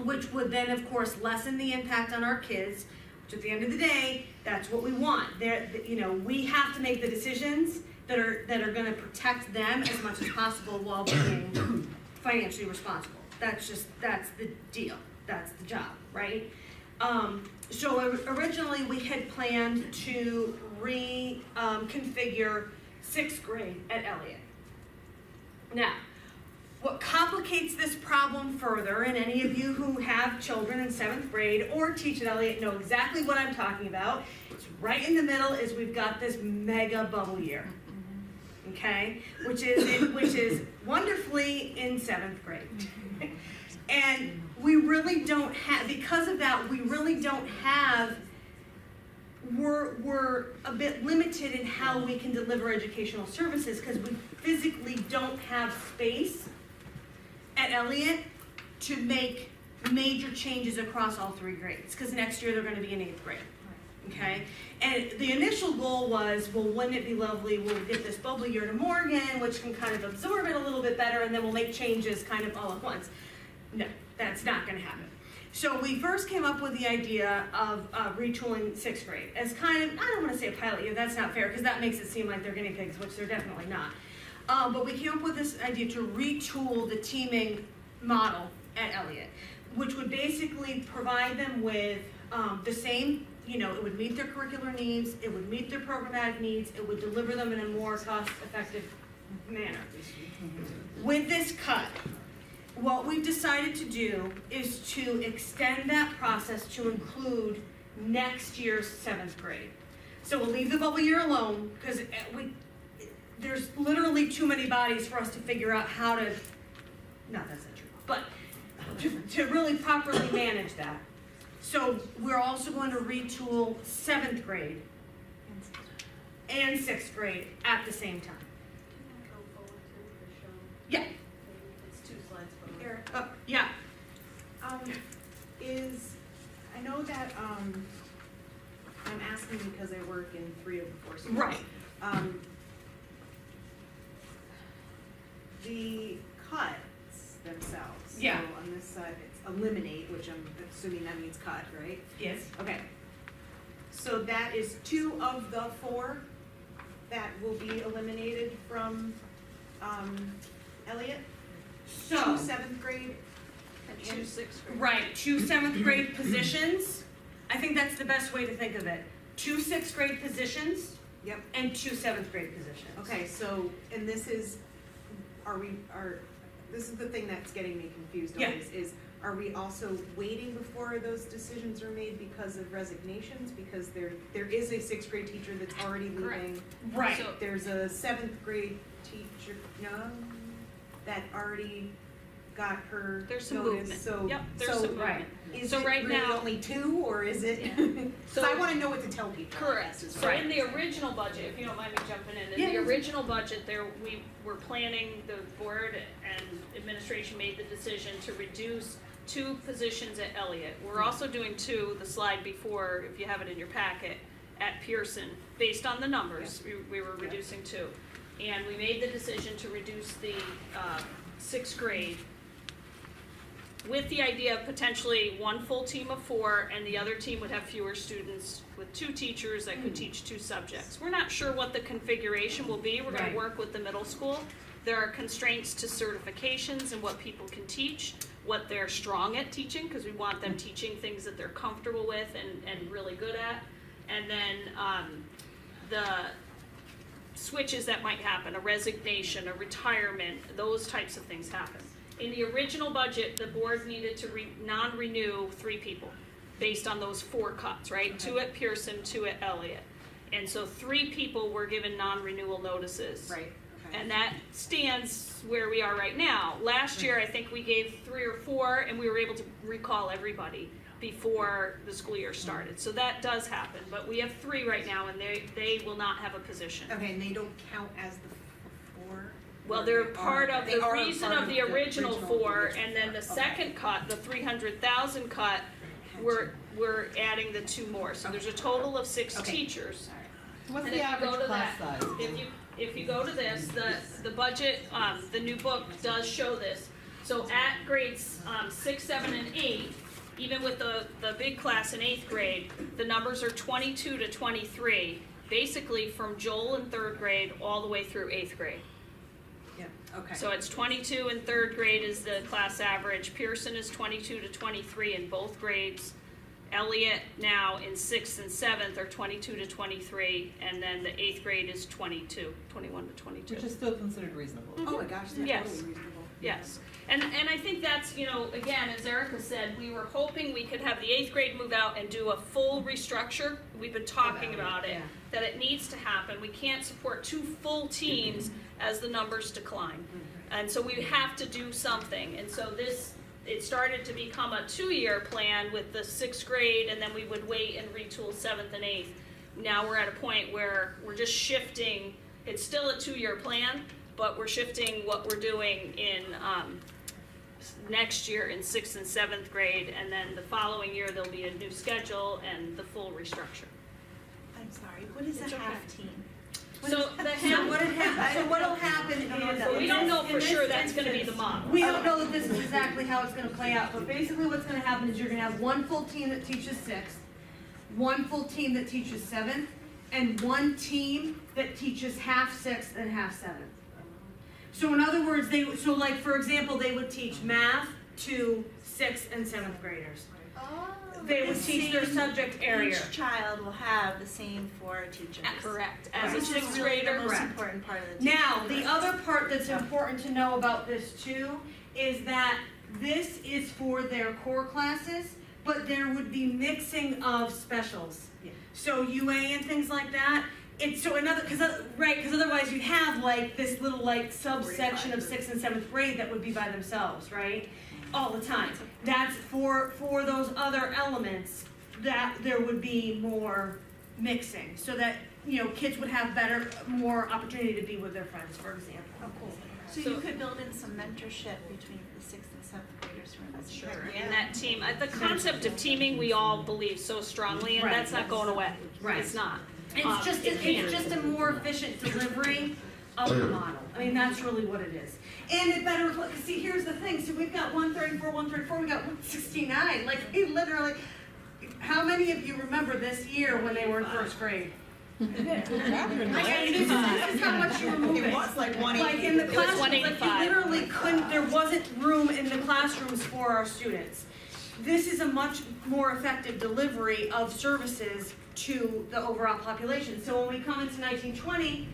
which would then, of course, lessen the impact on our kids, which at the end of the day, that's what we want. We have to make the decisions that are gonna protect them as much as possible while being financially responsible. That's the deal, that's the job, right? So originally, we had planned to reconfigure 6th grade at Elliott. Now, what complicates this problem further, and any of you who have children in 7th grade or teach at Elliott know exactly what I'm talking about, it's right in the middle is we've got this mega bubble year, okay? Which is wonderfully in 7th grade. And we really don't have, because of that, we're a bit limited in how we can deliver educational services because we physically don't have space at Elliott to make major changes across all 3 grades, because next year they're gonna be in 8th grade, okay? And the initial goal was, well, wouldn't it be lovely, we'll get this bubble year to Morgan, which can kind of absorb it a little bit better, and then we'll make changes kind of all at once. No, that's not gonna happen. So we first came up with the idea of retooling 6th grade as kind of, I don't wanna say a pilot year, that's not fair, because that makes it seem like they're guinea pigs, which they're definitely not. But we came up with this idea to retool the teaming model at Elliott, which would basically provide them with the same, it would meet their curricular needs, it would meet their programmatic needs, it would deliver them in a more cost-effective manner. With this cut, what we've decided to do is to extend that process to include next year's 7th grade. So we'll leave the bubble year alone, because there's literally too many bodies for us to figure out how to, no, that's not true, but to really properly manage that. So we're also going to retool 7th grade and 6th grade at the same time. Yeah. It's 2 slides forward. Eric, Yeah. I know that, I'm asking because I work in 3 of the 4 schools. Right. The cuts themselves. Yeah. So on this side, it's eliminate, which I'm assuming that means cut, right? Yes. Okay. So that is 2 of the 4 that will be eliminated from, Elliott? So. 2 7th grade And 2 6th grade. Right, 2 7th grade positions. I think that's the best way to think of it. 2 6th grade positions. Yep. And 2 7th grade positions. Okay, so, and this is, this is the thing that's getting me confused Yeah. always, is, are we also waiting before those decisions are made because of resignations? Because there is a 6th grade teacher that's already Correct. leaving. Right. So- There's a 7th grade teacher, no, that already got her There's some notice, movement. so. Yep, there's so, some right. movement. Is So it right really now- only 2, or is it? Yeah. So I wanna know what to tell people. I Correct. guess, is So what in I'm the saying. original budget, if you don't mind me jumping in, Yeah, in the yeah. original budget, we were planning, the board and administration made the decision to reduce 2 positions at Elliott. We're also doing 2, the slide before, if you have it in your packet, at Pearson, based on the numbers, we were reducing 2. And we made the decision to reduce the 6th grade with the idea of potentially 1 full team of 4, and the other team would have fewer students with 2 teachers that could teach 2 subjects. We're not sure what the configuration will be. We're gonna Right. work with the middle school. There are constraints to certifications and what people can teach, what they're strong at teaching, because we want them teaching things that they're comfortable with and really good at. And then the switches that might happen, a resignation, a retirement, those types of things happen. In the original budget, the board needed to non-renew 3 people, based on those 4 cuts, right? 2 at Pearson, 2 at Elliott. And so 3 people were given non-renewal notices. Right, okay. And that stands where we are right now. Last year, I think we gave 3 or 4, and we were able to recall everybody before the school year started. So that does happen, but we have 3 right now, and they will not have a position. Okay, and they don't count as the 4? Well, Or they're they part are- of they the are reason part of the original 4, original. and then the Okay. second cut, the 300,000 cut, we're adding the 2 more. So there's a total of 6 Okay. teachers. What's And the if you go average to class that, size? if you go to this, the budget, the new book does show this. So at grades 6, 7, and 8, even with the big class in 8th grade, the numbers are 22 to 23, basically from Joel in 3rd grade all the way through 8th grade. Yeah, okay. So it's 22 in 3rd grade is the class average, Pearson is 22 to 23 in both grades, Elliott now in 6th and 7th are 22 to 23, and then the 8th grade is 21 to 22. Which is still considered reasonable. Oh my gosh, that's Yes. totally reasonable. Yes, and I think that's, again, as Erica said, we were hoping we could have the 8th grade move out and do a full restructure. We've been talking about it, yeah. that it needs to happen. We can't support 2 full teams as the numbers decline. And so we have to do something, and so it started to become a 2-year plan with the 6th grade, and then we would wait and retool 7th and 8th. Now we're at a point where we're just shifting, it's still a 2-year plan, but we're shifting what we're doing in next year in 6th and 7th grade, and then the following year there'll be a new schedule and the full restructure. I'm sorry, what is It's a okay. half team? So the So what'll happen is. we don't know in for this sure that's gonna be the instance, model. We don't know that this is exactly how it's gonna play out, but basically what's gonna happen is you're gonna have 1 full team that teaches 6th, 1 full team that teaches 7th, and 1 team that teaches half 6th and half 7th. So in other words, so like, for example, they would teach math to 6th and 7th graders. They would teach their subject area. Each child will have the same 4 teachers. Correct, as a Which is 6th really the grader. most Correct. important part of the Now, the other part that's important to know about this too is that this is for their core classes, but there would be mixing of specials. Yeah. So UA and things like that, it's so another, because otherwise you'd have like this little like subsection of 6th and 7th grade that would be by themselves, right? All the time. That's for those other elements, that there would be more mixing, so that, you know, kids would have more opportunity to be with their friends, for example. So you could build in some mentorship between the 6th and 7th graders, for instance. Sure, and that team, the concept of teaming, we all believe so strongly, and Right. that's not going away. Right. It's not. It's just a more efficient delivery of the model. I mean, that's really what it is. And it better, see, here's the thing, so we've got 134, we got 169, like, it literally, how many of you remember this year when they were in first grade? This is how much you were moving. It was like 180. Like in the It was classrooms, like you 185. literally couldn't, there wasn't room in the classrooms for our students. This is a much more effective delivery of services to the overall population. So when we come into 1920,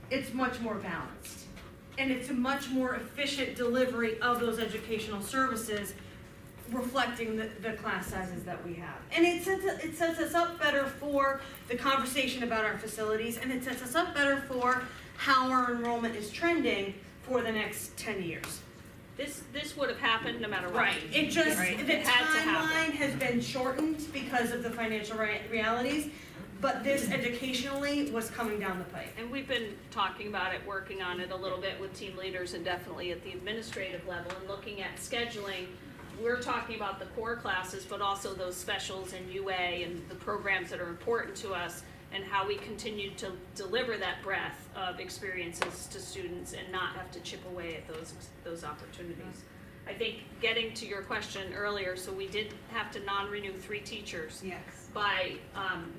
it's much more balanced. And it's a much more efficient delivery of those educational services, reflecting the class sizes that we have. And it sets us up better for the conversation about our facilities, and it sets us up better for how our enrollment is trending for the next 10 years. This would have happened no matter what. Right, it just, Right. the It had to happen. timeline has been shortened because of the financial realities, but this educationally was coming down the pike. And we've been talking about it, working on it a little bit with team leaders and definitely at the administrative level and looking at scheduling. We're talking about the core classes, but also those specials and UA and the programs that are important to us, and how we continue to deliver that breadth of experiences to students and not have to chip away at those opportunities. I think getting to your question earlier, so we did have to non-renew 3 teachers. Yes.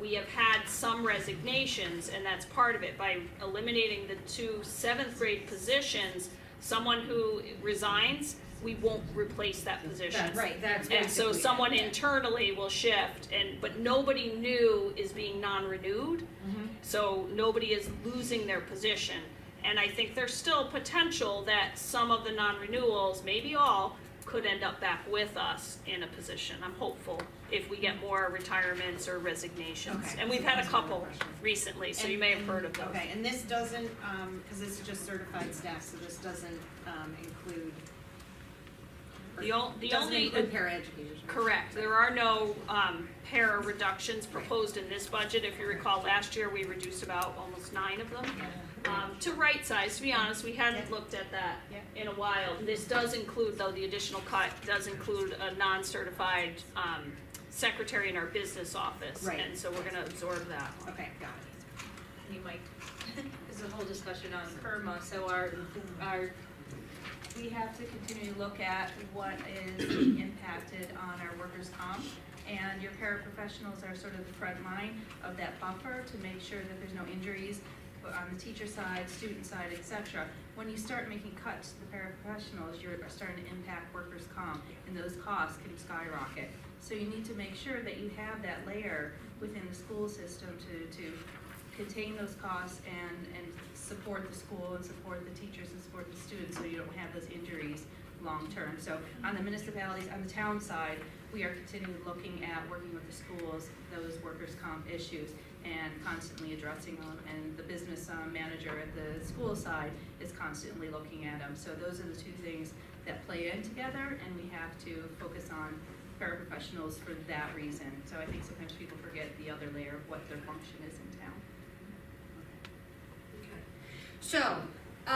We have had some resignations, and that's part of it, by eliminating the 2 7th grade positions. Someone who resigns, we won't replace that position. That's And so basically someone it. internally will shift, but nobody new is being non-renewed, Mm-hmm. so nobody is losing their position. And I think there's still potential that some of the non-renewals, maybe all, could end up back with us in a position. I'm hopeful if we get more retirements or resignations. Okay. And we've had a couple recently, so you may have heard of those. Okay, and this doesn't, because this is just certified staff, so this doesn't include. The Doesn't only, include paraeducators. right? correct, there are no para reductions proposed in this budget. If you recall, last year we reduced about almost 9 of them. To right size, to be honest, we hadn't looked at that Yeah. in a while. This does include, though, the additional cut does include a non-certified secretary in our business office. Right. And so we're gonna absorb that. Okay, got it. You might, there's a whole discussion on PERMA, so we have to continue to look at what is being impacted on our workers' comp. And your paraprofessionals are sort of the front line of that buffer to make sure that there's no injuries on the teacher side, student side, et cetera. When you start making cuts to the paraprofessionals, you're starting to impact workers' comp, and those costs can skyrocket. So you need to make sure that you have that layer within the school system to contain those costs and support the school and support the teachers and support the students, so you don't have those injuries long-term. So on the municipalities, on the town side, we are continually looking at working with the schools, those workers' comp issues, and constantly addressing them. And the business manager at the school side is constantly looking at them. So those are the 2 things that play in together, and we have to focus on paraprofessionals for that reason. So I think sometimes people forget the other layer of what their function is in town. So, did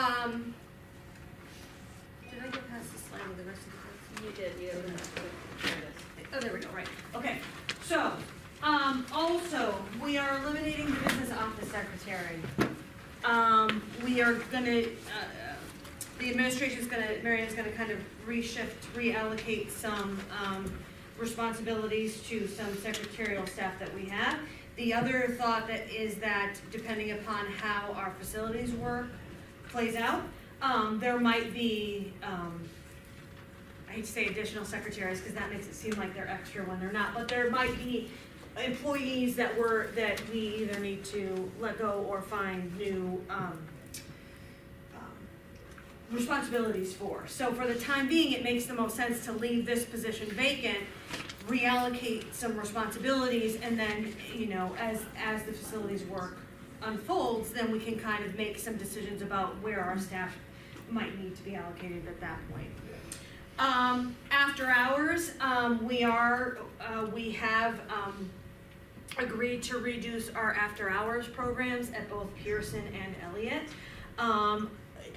I get past the slide with the rest of the You did, you. Oh, there we go, right, okay. So, also, we are eliminating the business office secretary. We are gonna, the administration's gonna, Maryann's gonna kind of reallocate some, responsibilities to some secretarial staff that we have. The other thought that is that depending upon how our facilities work plays out, there might be, I hate to say additional secretaries, because that makes it seem like they're extra when they're not, but there might be employees that we either need to let go or find new, responsibilities for. So for the time being, it makes the most sense to leave this position vacant, reallocate some responsibilities, and then, you know, as the facilities work unfolds, then we can kind of make some decisions about where our staff might need to be allocated at that point. After hours, we have agreed to reduce our after hours programs at both Pearson and Elliott.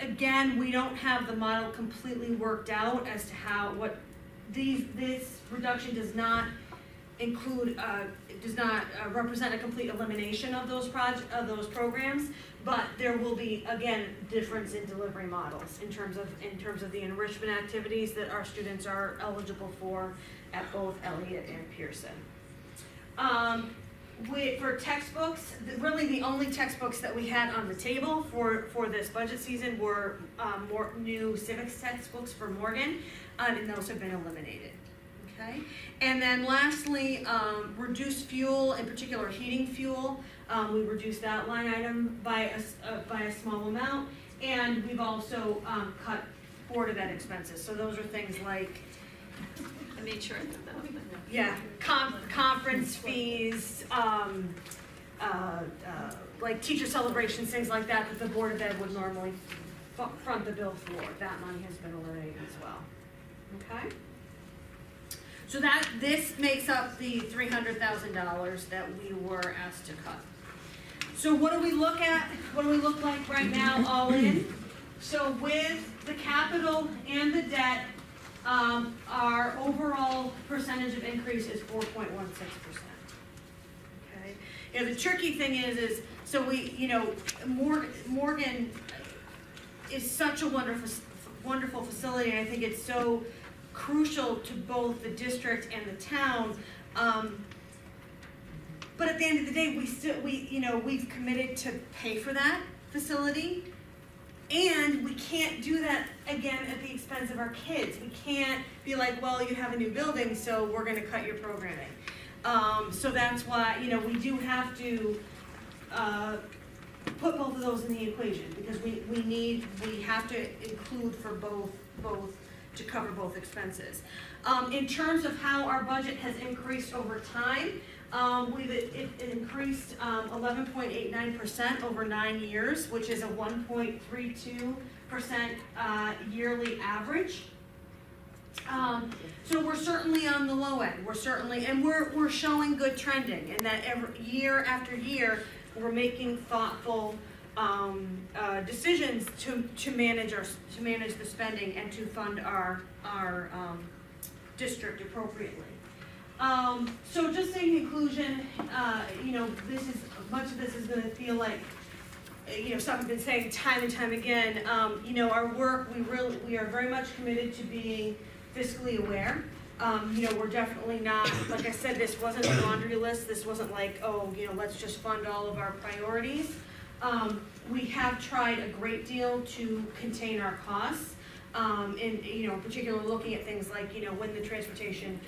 Again, we don't have the model completely worked out as to what this reduction does not include, represent a complete elimination of those programs, but there will be, again, difference in delivery models in terms of the enrichment activities that our students are eligible for at both Elliott and Pearson. For textbooks, really the only textbooks that we had on the table for this budget season were more new civics textbooks for Morgan, and those have been eliminated. Okay, and then lastly, reduced fuel, in particular heating fuel. We reduced that line item by a small amount, and we've also cut Board of Ed expenses. So those are things like, I made sure I put that up. yeah, conference fees, like teacher celebrations, things like that the Board of Ed would normally front the bill for. That money has been eliminated as well. Okay? So this makes up the $300,000 that we were asked to cut. So what do we look at? What do we look like right now, all in? So with the capital and the debt, our overall percentage of increase is 4.16%. Okay. You know, the tricky thing is so we, you know, Morgan is such a wonderful facility, and I think it's so crucial to both the district and the town. But at the end of the day, we've committed to pay for that facility. And we can't do that again at the expense of our kids. We can't be like, well, you have a new building, so we're gonna cut your programming. So that's why, you know, we do have to put both of those in the equation, because we have to include for both to cover both expenses. In terms of how our budget has increased over time, it increased 11.89% over 9 years, which is a 1.32% yearly average. So we're certainly on the low end. We're showing good trending, and that every year after year we're making thoughtful decisions to manage the spending and to fund our district appropriately. So just in conclusion, you know, much of this is going to feel like, you know, stuff I've been saying time and time again. You know, our work, we are very much committed to being fiscally aware. You know, we're definitely not, like I said, this wasn't a laundry list. This wasn't like, oh, you know, let's just fund all of our priorities. We have tried a great deal to contain our costs, and, you know, particularly looking at things like, you know, when the transportation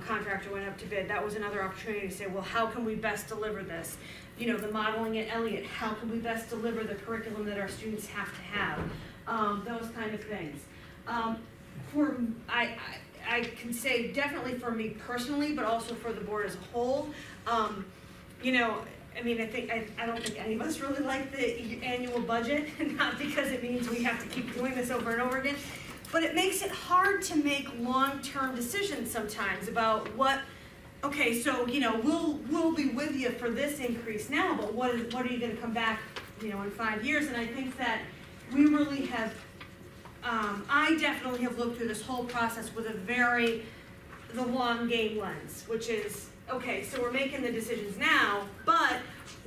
contractor went up to bid, that was another opportunity to say, well, how can we best deliver this? You know, the modeling at Elliott, how can we best deliver the curriculum that our students have to have? Those kind of things. I can say definitely for me personally, but also for the board as a whole, you know, I mean, I don't think any of us really like the annual budget, not because it means we have to keep doing this over and over again, but it makes it hard to make long-term decisions sometimes about okay, so, you know, we'll be with you for this increase now, but what are you gonna come back, you know, in 5 years? And I think that we really have, I definitely have looked through this whole process with the long game lens, which is, okay, so we're making the decisions now, but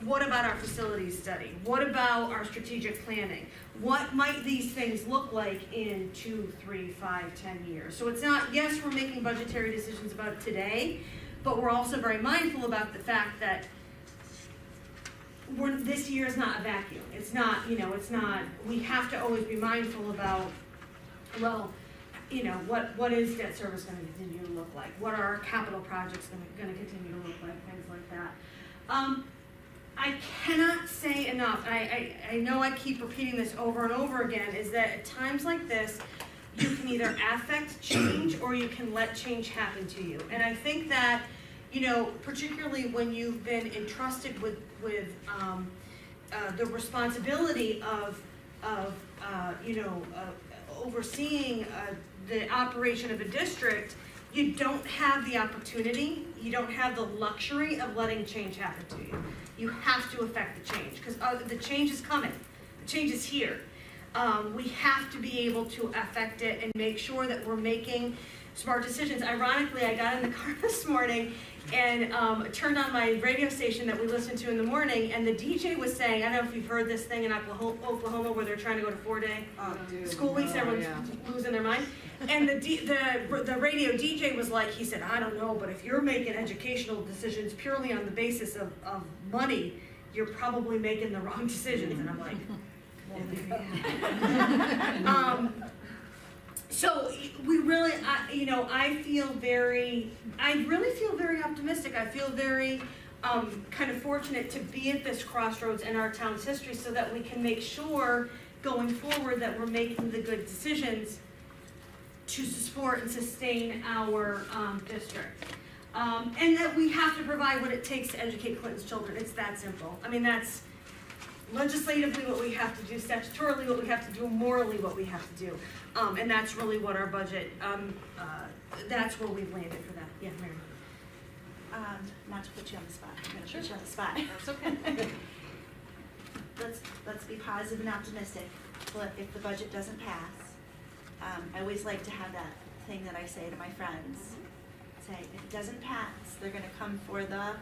what about our facilities study? What about our strategic planning? What might these things look like in 2, 3, 5, 10 years? So it's not, yes, we're making budgetary decisions about today, but we're also very mindful about the fact that this year is not a vacuum. It's not, you know, we have to always be mindful about, well, you know, what is debt service gonna continue to look like? What are our capital projects gonna continue to look like? Things like that. I cannot say enough, and I know I keep repeating this over and over again, is that at times like this, you can either affect change or you can let change happen to you. And I think that, you know, particularly when you've been entrusted with the responsibility of overseeing the operation of a district, you don't have the opportunity, you don't have the luxury of letting change happen to you. You have to affect the change, because the change is coming, the change is here. We have to be able to affect it and make sure that we're making smart decisions. Ironically, I got in the car this morning and turned on my radio station that we listen to in the morning, and the DJ was saying, I don't know if you've heard this thing in Oklahoma where they're trying to go to 4-day school weeks, everyone's losing their mind. And the radio DJ was like, he said, I don't know, but if you're making educational decisions purely on the basis of money, you're probably making the wrong decisions. And I'm like, so we really, I really feel very optimistic. I feel very kind of fortunate to be at this crossroads in our town's history, so that we can make sure going forward that we're making the good decisions to support and sustain our district. And that we have to provide what it takes to educate Clinton's children. It's that simple. I mean, that's legislatively what we have to do, statutorily what we have to do, morally what we have to do. And that's really what our budget, that's where we've landed for that. Yeah, Mary. Not to put you on the spot, I'm gonna put you on the spot. That's okay. Let's be positive and optimistic. But if the budget doesn't pass, I always like to have that thing that I say to my friends. Say, if it doesn't pass, they're gonna come for the,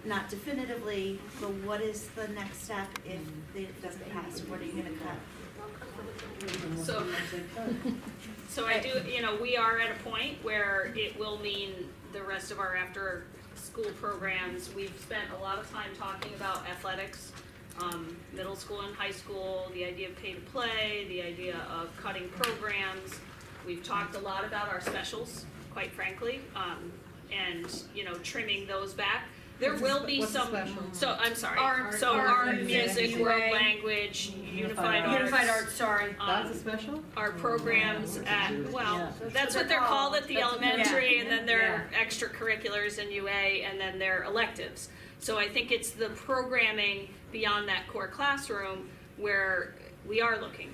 not definitively, but what is the next step if it doesn't pass? What are you gonna cut? So I do, we are at a point where it will mean the rest of our after school programs. We've spent a lot of time talking about athletics, middle school and high school, the idea of pay to play, the idea of cutting programs. We've talked a lot about our specials, quite frankly, and, trimming those back. There will be some, so, I'm sorry, art, music, world language, unified arts. That's a special? Our programs at, that's what they're called at the elementary, and then their extracurriculars in UA, and then their electives. So I think it's the programming beyond that core classroom where we are looking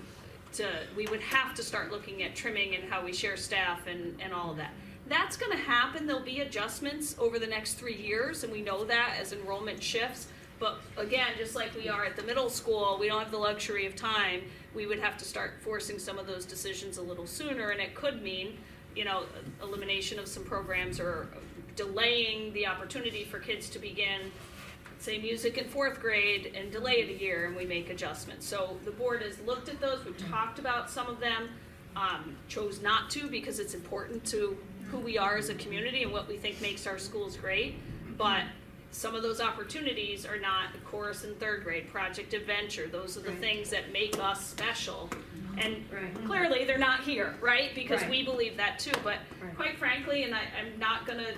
we would have to start looking at trimming and how we share staff and all of that. That's gonna happen, there'll be adjustments over the next 3 years, and we know that as enrollment shifts. But again, just like we are at the middle school, we don't have the luxury of time. We would have to start forcing some of those decisions a little sooner, and it could mean, elimination of some programs or delaying the opportunity for kids to begin, say, music in 4th grade and delay it a year, and we make adjustments. So the board has looked at those, we've talked about some of them, chose not to because it's important to who we are as a community and what we think makes our schools great. But some of those opportunities are not, of course, in 3rd grade, Project Adventure, those are the things that make us special. And clearly they're not here, right? Because we believe that too, but quite frankly, and I'm not gonna,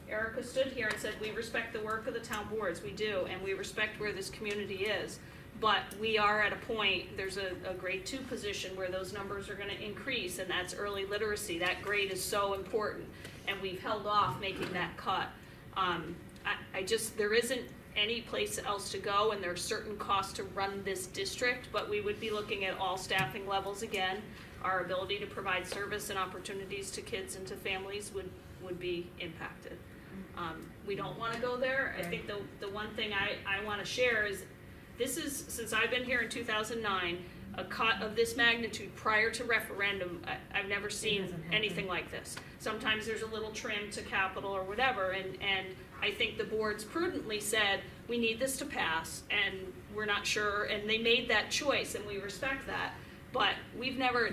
Erica stood here and said, we respect the work of the town boards, we do, and we respect where this community is. But we are at a point, there's a grade 2 position where those numbers are gonna increase, and that's early literacy. That grade is so important, and we've held off making that cut. There isn't any place else to go, and there are certain costs to run this district, but we would be looking at all staffing levels again. Our ability to provide service and opportunities to kids and to families would be impacted. We don't wanna go there. I think the one thing I wanna share is, this is, since I've been here in 2009, a cut of this magnitude prior to referendum, I've never seen anything like this. Sometimes there's a little trim to capital or whatever, and I think the boards prudently said, we need this to pass, and we're not sure, and they made that choice, and we respect that. But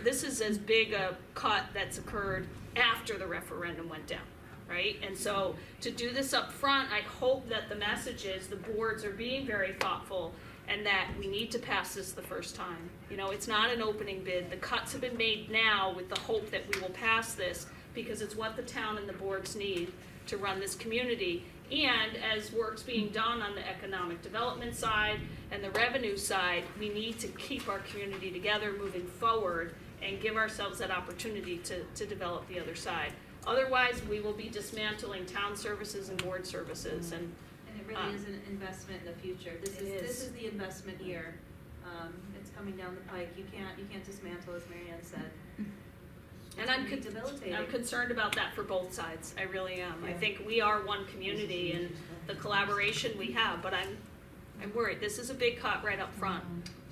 this is as big a cut that's occurred after the referendum went down, right? And so to do this up front, I hope that the message is the boards are being very thoughtful and that we need to pass this the first time. It's not an opening bid. The cuts have been made now with the hope that we will pass this because it's what the town and the boards need to run this community. And as work's being done on the economic development side and the revenue side, we need to keep our community together moving forward and give ourselves that opportunity to develop the other side. Otherwise, we will be dismantling town services and board services, and And it really is an investment in the future. This It is, this is. is the investment year. It's coming down the pike. You can't dismantle, as Maryann said. And It's I'm gonna be debilitating. I'm concerned about that for both sides, I really am. I Yeah. think we are one community and the collaboration we have, but I'm worried, this is a big cut right up front.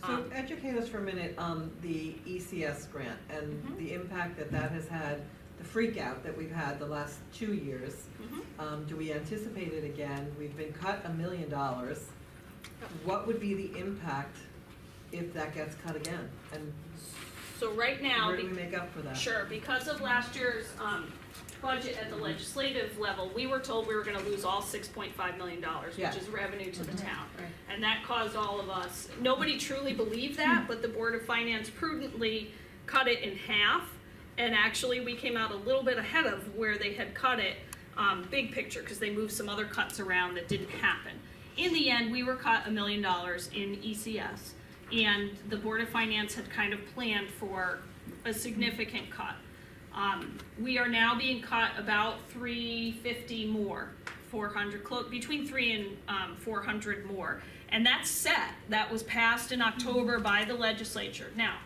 So educate us for a minute on the ECS grant and Mhm. the impact that that has had, the freak out that we've had the last 2 years. Mhm. Do we anticipate it again? We've been cut $1 million. What would be the impact if that gets cut again? And So right now, where do we make up for that? sure, because of last year's budget at the legislative level, we were told we were gonna lose all $6.5 million, Yeah. which is revenue to the town. Right. And that caused all of us, nobody truly believed that, but the Board of Finance prudently cut it in half. And actually, we came out a little bit ahead of where they had cut it, big picture, because they moved some other cuts around that didn't happen. In the end, we were cut $1 million in ECS, and the Board of Finance had kind of planned for a significant cut. We are now being cut about $350 more, 400, between 300 and 400 more. And that's set, that was passed in October by the legislature. Now,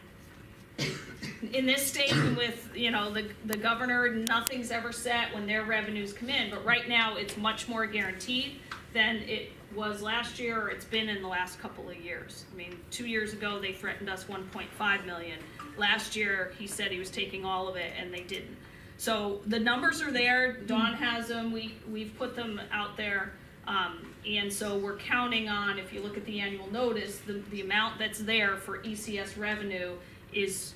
in this state with, the governor, nothing's ever set when their revenues come in, but right now it's much more guaranteed than it was last year or it's been in the last couple of years. I mean, 2 years ago, they threatened us 1.5 million. Last year, he said he was taking all of it and they didn't. So the numbers are there, Dawn has them, we've put them out there. And so we're counting on, if you look at the annual notice, the amount that's there for ECS revenue is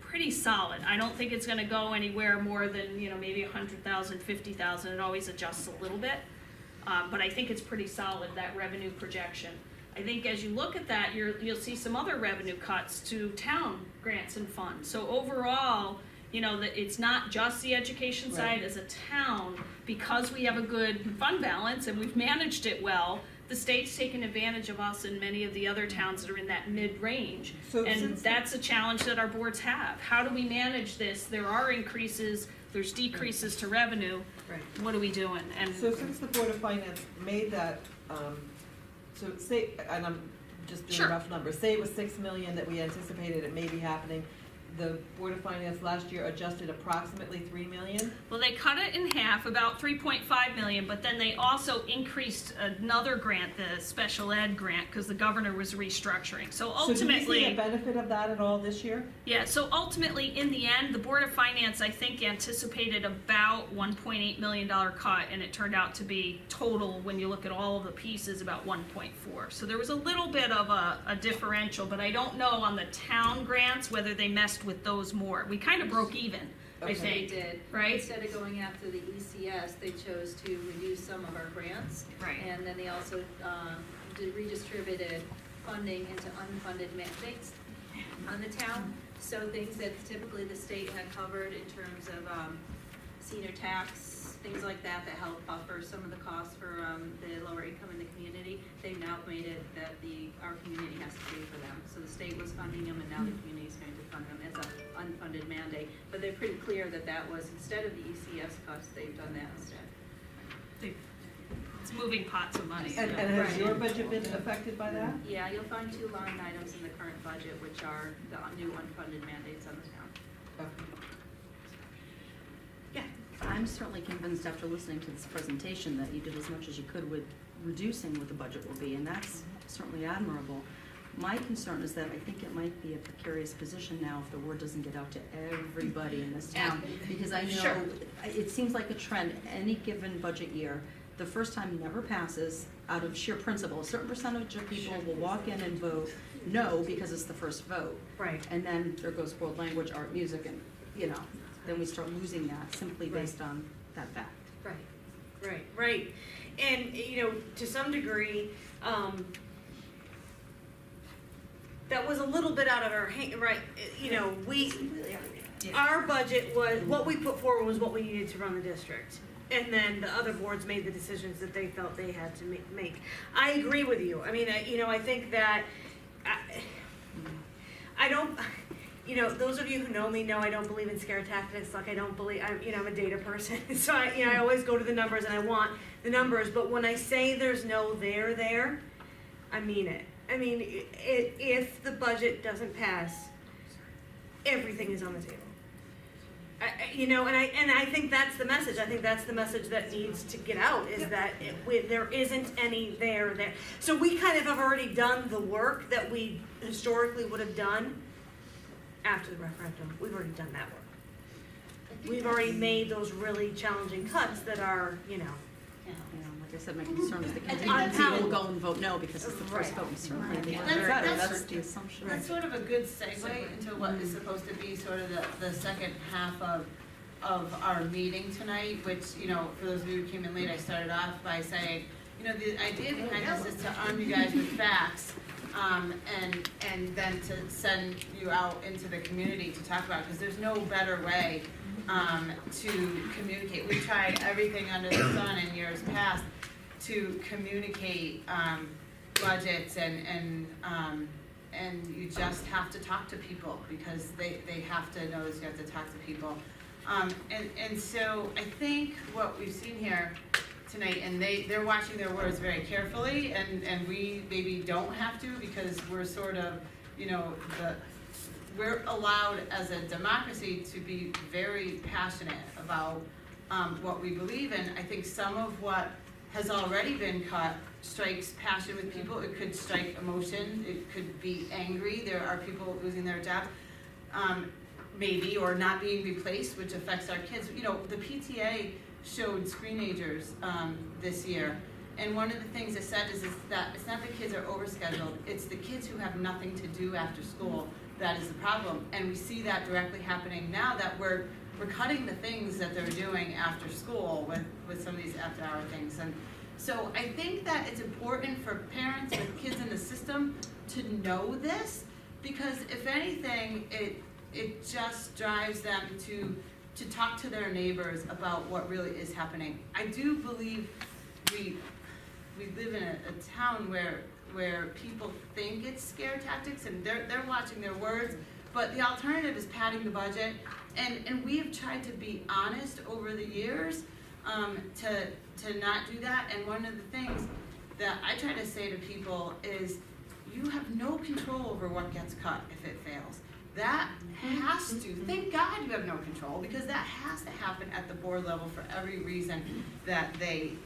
pretty solid. I don't think it's gonna go anywhere more than, maybe 100,000, 50,000, it always adjusts a little bit. But I think it's pretty solid, that revenue projection. I think as you look at that, you'll see some other revenue cuts to town grants and funds. So overall, that it's not just the education side. As a town, because we have a good fund balance and we've managed it well, the state's taken advantage of us and many of the other towns that are in that mid-range. So And since- that's a challenge that our boards have. How do we manage this? There are increases, there's decreases to revenue. Right. What are we doing? And So since the Board of Finance made that, so say, and I'm just doing Sure. rough numbers, say it was 6 million that we anticipated it may be happening, the Board of Finance last year adjusted approximately 3 million? Well, they cut it in half, about 3.5 million, but then they also increased another grant, the special ed grant, because the governor was restructuring. So So do we see ultimately, a benefit of that at all this year? yeah, so ultimately, in the end, the Board of Finance, I think, anticipated about $1.8 million cut, and it turned out to be total, when you look at all of the pieces, about 1.4. So there was a little bit of a differential, but I don't know on the town grants whether they messed with those more. We kind of broke even, I Okay. They think. did. Right? Instead of going after the ECS, they chose to reduce some of our grants. Right. And then they also redistributed funding into unfunded mandates on the town. So things that typically the state had covered in terms of senior tax, things like that, that help buffer some of the costs for the lower income in the community. They've now made it that our community has to pay for them. So the state was funding them and now the community is going to fund them as an unfunded mandate. But they're pretty clear that that was, instead of the ECS cuts, they've done that instead. It's moving pots of money. And has your budget been affected by that? Yeah, you'll find 2 line items in the current budget, which are the new unfunded mandates on the town. Okay. I'm certainly convinced after listening to this presentation that you did as much as you could with reducing what the budget will be, and that's certainly admirable. My concern is that I think it might be a precarious position now if the word doesn't get out to everybody in this town. Because I know, Sure. it seems like a trend, any given budget year, the first time never passes out of sheer principle. A certain percentage of people will walk in and vote no because it's the first vote. Right. And then there goes world language, art, music, and, then we start losing that simply based on that fact. Right. And, to some degree, that was a little bit out of our hand, right? Our budget was, what we put forward was what we needed to run the district. And then the other boards made the decisions that they felt they had to make. I agree with you. I mean, I think that, I don't, those of you who know me know I don't believe in scare tactics. Like, I don't believe, I'm a data person. So I always go to the numbers and I want the numbers. But when I say there's no there, I mean it. I mean, if the budget doesn't pass, everything is on the table. And I think that's the message. I think that's the message that needs to get out, is that there isn't any there. So we kind of have already done the work that we historically would have done after the referendum. We've already done that work. We've already made those really challenging cuts that are, Like I said, my concern is the I think contingency that's- will go and vote no because it's the first Right. vote. And certainly the That's- other, that's- that's the assumption. That's sort of a good segue into what is supposed to be sort of the second half of our meeting tonight, which, for those of you who came in late, I started off by saying, the idea behind this is to arm you guys with facts, and then to send you out into the community to talk about, because there's no better way to communicate. We've tried everything under the sun in years past to communicate budgets, and you just have to talk to people, because they have to know this, you have to talk to people. And so I think what we've seen here tonight, and they're watching their words very carefully, and we maybe don't have to, because we're sort of, we're allowed as a democracy to be very passionate about what we believe in. I think some of what has already been cut strikes passion with people. It could strike emotion. It could be angry. There are people losing their jobs, maybe, or not being replaced, which affects our kids. The PTA showed screenagers this year, and one of the things it said is that it's not the kids are overscheduled, it's the kids who have nothing to do after school that is the problem. And we see that directly happening now, that we're cutting the things that they're doing after school with some of these after-hour things. And so I think that it's important for parents with kids in the system to know this, because if anything, it just drives them to talk to their neighbors about what really is happening. I do believe we live in a town where people think it's scare tactics, and they're watching their words, but the alternative is padding the budget, and we have tried to be honest over the years to not do that. And one of the things that I try to say to people is, you have no control over what gets cut if it fails. That has to, thank God you have no control, because that has to happen at the board level for every reason that they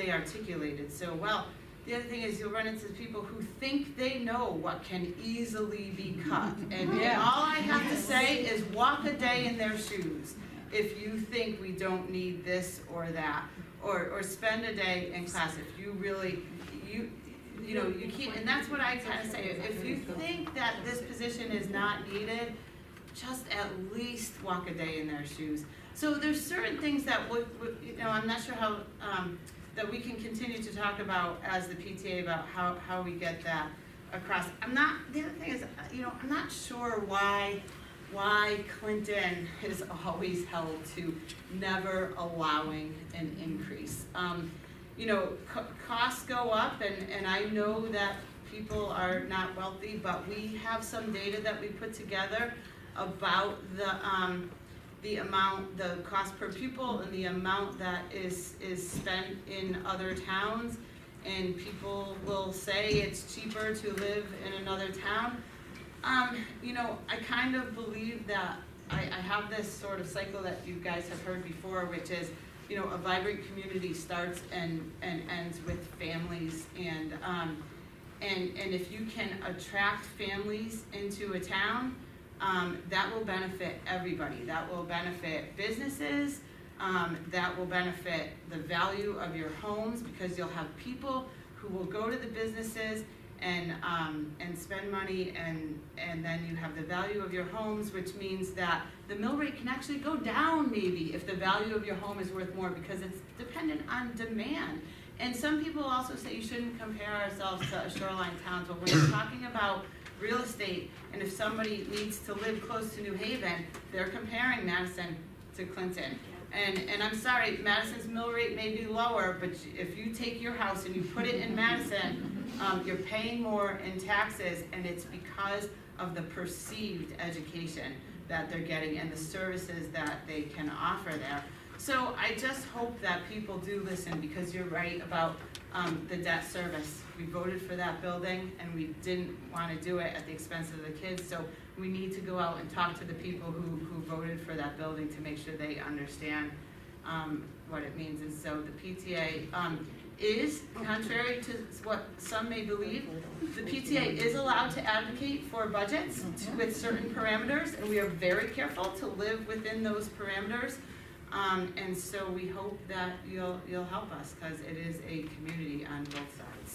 articulated so well. The other thing is, you'll run into people who think they know what can easily be cut. And all I have to say is, walk a day in their shoes if you think we don't need this or that, or spend a day in class if you really, you can't. And that's what I kind of say, if you think that this position is not needed, just at least walk a day in their shoes. So there's certain things that I'm not sure how, that we can continue to talk about as the PTA about how we get that across. The other thing is, I'm not sure why Clinton is always held to never allowing an increase. Costs go up, and I know that people are not wealthy, but we have some data that we put together about the amount, the cost per pupil, and the amount that is spent in other towns, and people will say it's cheaper to live in another town. I kind of believe that I have this sort of cycle that you guys have heard before, which is, a vibrant community starts and ends with families, and if you can attract families into a town, that will benefit everybody. That will benefit businesses, that will benefit the value of your homes, because you'll have people who will go to the businesses and spend money, and then you have the value of your homes, which means that the mill rate can actually go down maybe if the value of your home is worth more, because it's dependent on demand. And some people also say you shouldn't compare ourselves to a shoreline town, but when you're talking about real estate, and if somebody needs to live close to New Haven, they're comparing Madison to Clinton. And I'm sorry, Madison's mill rate may be lower, but if you take your house and you put it in Madison, you're paying more in taxes, and it's because of the perceived education that they're getting and the services that they can offer there. So I just hope that people do listen, because you're right about the debt service. We voted for that building, and we didn't want to do it at the expense of the kids, so we need to go out and talk to the people who voted for that building to make sure they understand what it means. And so the PTA is, contrary to what some may believe, the PTA is allowed to advocate for budgets with certain parameters, and we are very careful to live within those parameters. And so we hope that you'll help us, because it is a community on both sides.